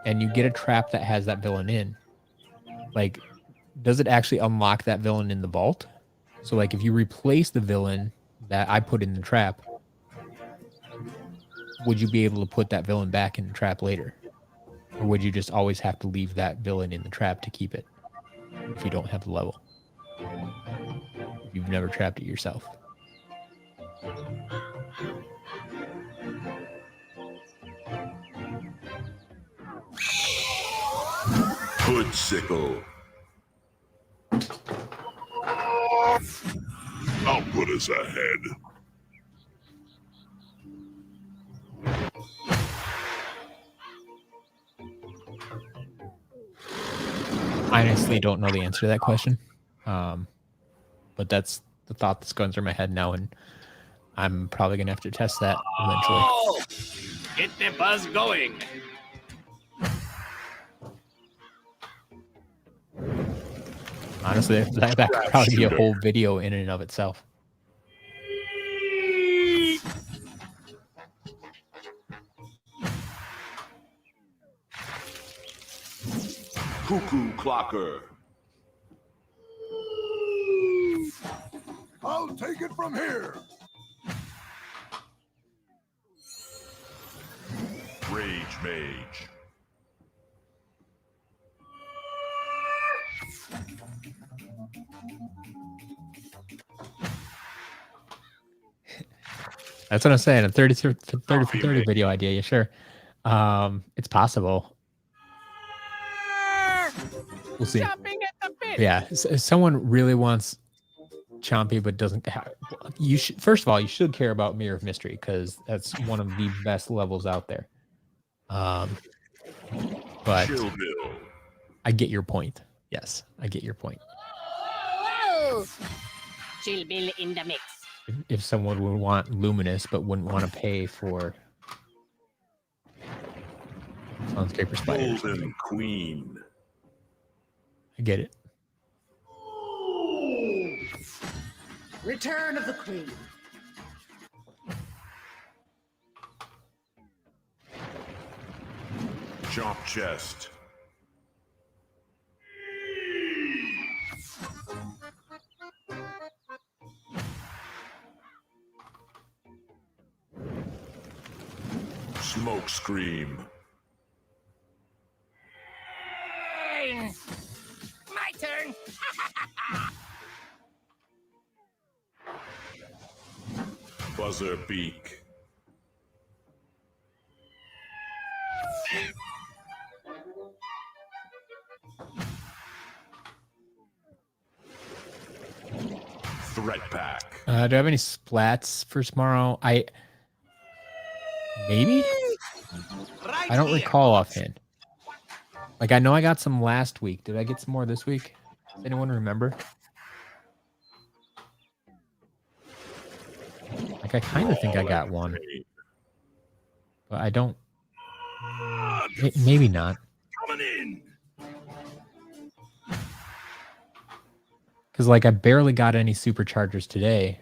and you get a trap that has that villain in, like, does it actually unlock that villain in the vault? So, like, if you replace the villain that I put in the trap, would you be able to put that villain back in the trap later? Or would you just always have to leave that villain in the trap to keep it if you don't have the level? If you've never trapped it yourself. Hoodsickle. I'll put us ahead. I honestly don't know the answer to that question. But that's the thought that's going through my head now, and I'm probably going to have to test that eventually. Oh! Get the buzz going. Honestly, that could probably be a whole video in and of itself. Cuckoo clocker. I'll take it from here. Rage Mage. That's what I'm saying. A 30 for 30 video idea. Yeah, sure. It's possible. We'll see. Yeah, if someone really wants Chompy but doesn't have, you should, first of all, you should care about Mirror of Mystery because that's one of the best levels out there. But I get your point. Yes, I get your point. Whoa! Chill Bill in the mix. If someone would want Luminous but wouldn't want to pay for Sunscraper Spiders. Golden Queen. I get it. Return of the Queen. Chomp chest. Smoke scream. My turn. Buzzer beak. Threat pack. Do I have any splats for tomorrow? Maybe? I don't recall offhand. Like, I know I got some last week. Did I get some more this week? Does anyone remember? Like, I kind of think I got one. But I don't... Maybe not. Coming in. Because, like, I barely got any superchargers today.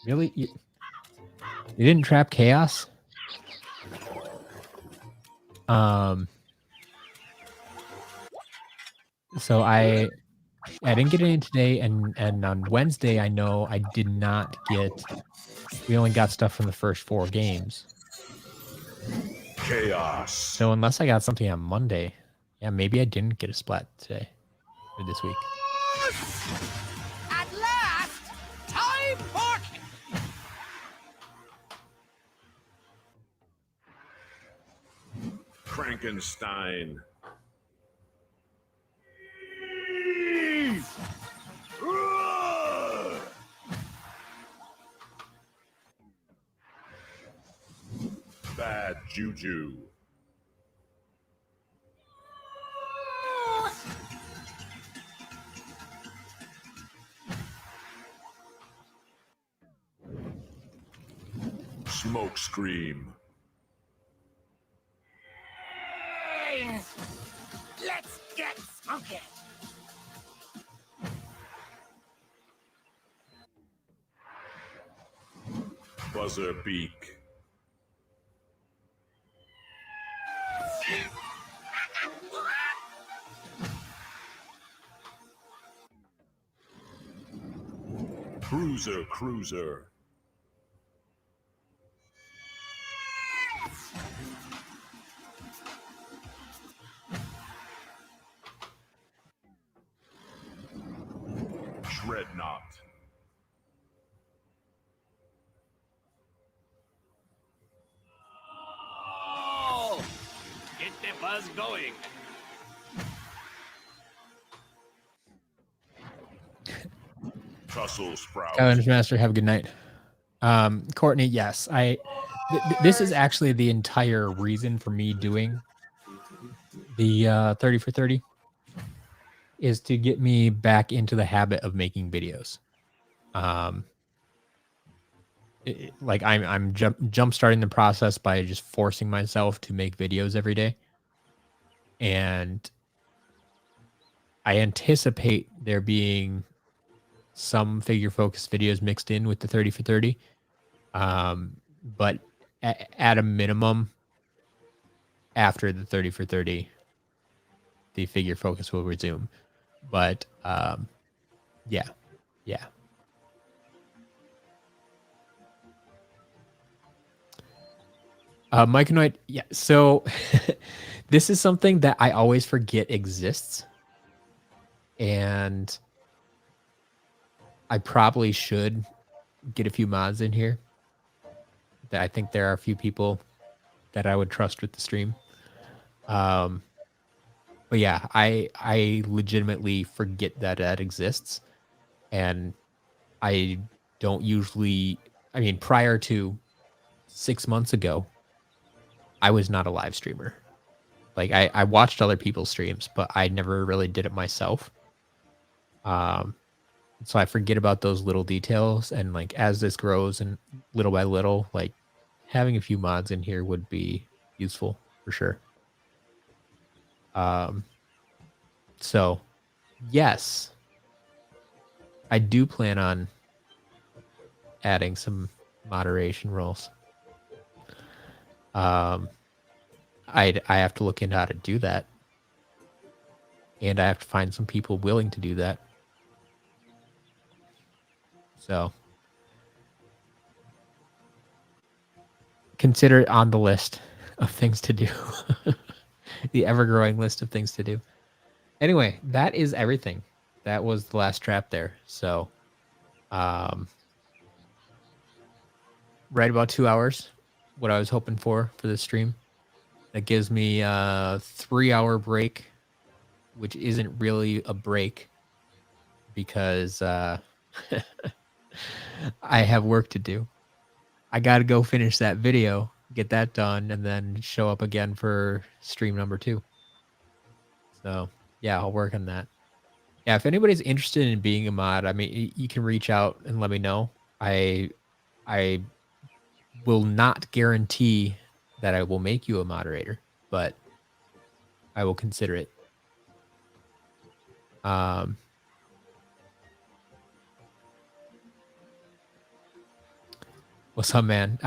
Really? You didn't trap Chaos? So I didn't get any today, and on Wednesday I know I did not get. We only got stuff from the first 4 games. Chaos. So unless I got something on Monday, yeah, Yeah, maybe I didn't get a splat today or this week. At last, time for Frankenstein. Bad juju. Smoke scream. Let's get smoking. Buzzer beak. Cruiser. Dreadnought. Oh! Get the buzz going. Tussle sprout. Skylanders Master, have a good night. Courtney, yes, this is actually the entire reason for me doing the 30 for 30 is to get me back into the habit of making videos. Like I'm jump starting the process by just forcing myself to make videos every day, and I anticipate there being some figure focused videos mixed in with the 30 for 30. But at a minimum, after the 30 for 30, the figure focus will resume. But yeah. Mike and White, yeah. So this is something that I always forget exists, and I probably should get a few mods in here. I think there are a few people that I would trust with the stream. But yeah, I legitimately forget that that exists, and I don't usually. I mean, prior to 6 months ago, I was not a live streamer. Like I watched other people's streams, but I never really did it myself. So I forget about those little details, and like as this grows and little by little, like having a few mods in here would be useful for sure. So yes, I do plan on adding some moderation roles. I have to look into how to do that, and I have to find some people willing to do that. So consider it on the list of things to do. The ever-growing list of things to do. Anyway, that is everything. That was the last trap there. So right about 2 hours, what I was hoping for this stream. That gives me a 3-hour break, which isn't really a break because I have work to do. I got to go finish that video, get that done, and then show up again for stream number 2. So yeah, I'll work on that. Yeah, if anybody's interested in being a mod, I mean, you can reach out and let me know. I will not guarantee that I will make you a moderator, but I will consider it. What's up, man?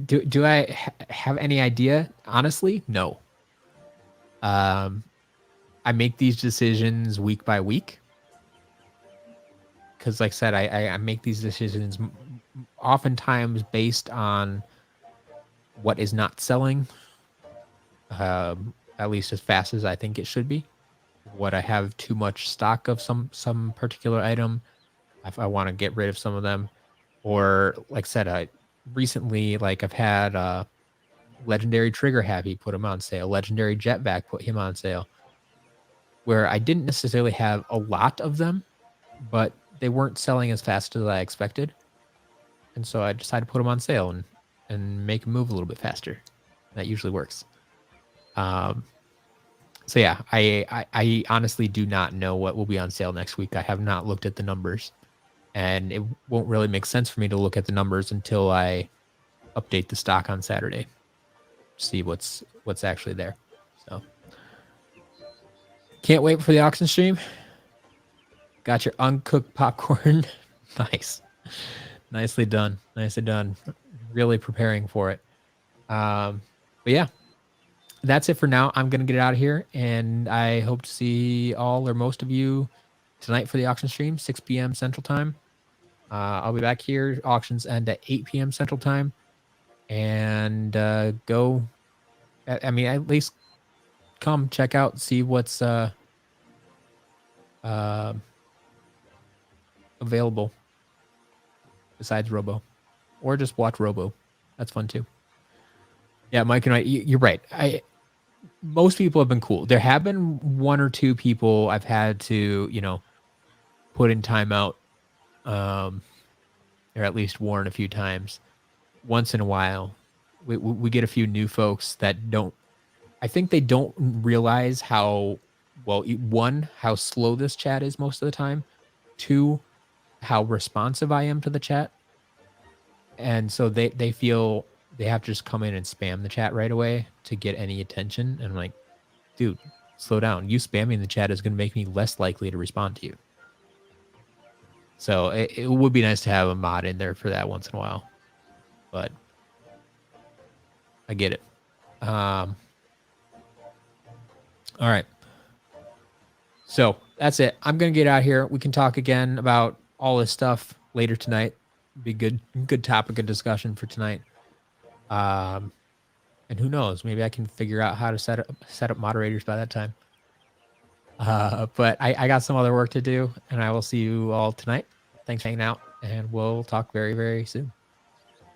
Do I have any idea? Honestly, no. I make these decisions week by week. Because like I said, I make these decisions oftentimes based on what is not selling, at least as fast as I think it should be. What I have too much stock of some particular item, if I want to get rid of some of them, or like I said, I recently like I've had legendary trigger happy, put him on sale, legendary jetpack, put him on sale, where I didn't necessarily have a lot of them, but they weren't selling as fast as I expected, and so I decided to put them on sale and make them move a little bit faster. That usually works. So yeah, I honestly do not know what will be on sale next week. I have not looked at the numbers, and it won't really make sense for me to look at the numbers until I update the stock on Saturday, see what's actually there. So can't wait for the auction stream. Got your uncooked popcorn. Nice. Nicely done. Nicely done. Really preparing for it. But yeah, that's it for now. I'm going to get out of here, and I hope to see all or most of you tonight for the auction stream, 6 p.m. Central Time. I'll be back here. Auctions end at 8 p.m. Central Time. And go, I mean, at least come check out, see what's available besides Robo, or just watch Robo. That's fun too. Yeah, Mike and I, you're right. Most people have been cool. There have been one or two people I've had to, put in timeout, or at least warn a few times. Once in a while, we get a few new folks that don't. I think they don't realize how one, how slow this chat is most of the time. Two, how responsive I am to the chat. And so they feel they have to just come in and spam the chat right away to get any attention. And I'm like, dude, slow down. You spamming the chat is going to make me less likely to respond to you. So it would be nice to have a mod in there for that once in a while. But I get it. All right. So that's it. I'm going to get out here. We can talk again about all this stuff later tonight. Be good topic of discussion for tonight. And who knows? Maybe I can figure out how to set up moderators by that time. But I got some other work to do, and I will see you all tonight. Thanks for hanging out, and we'll talk very, very soon.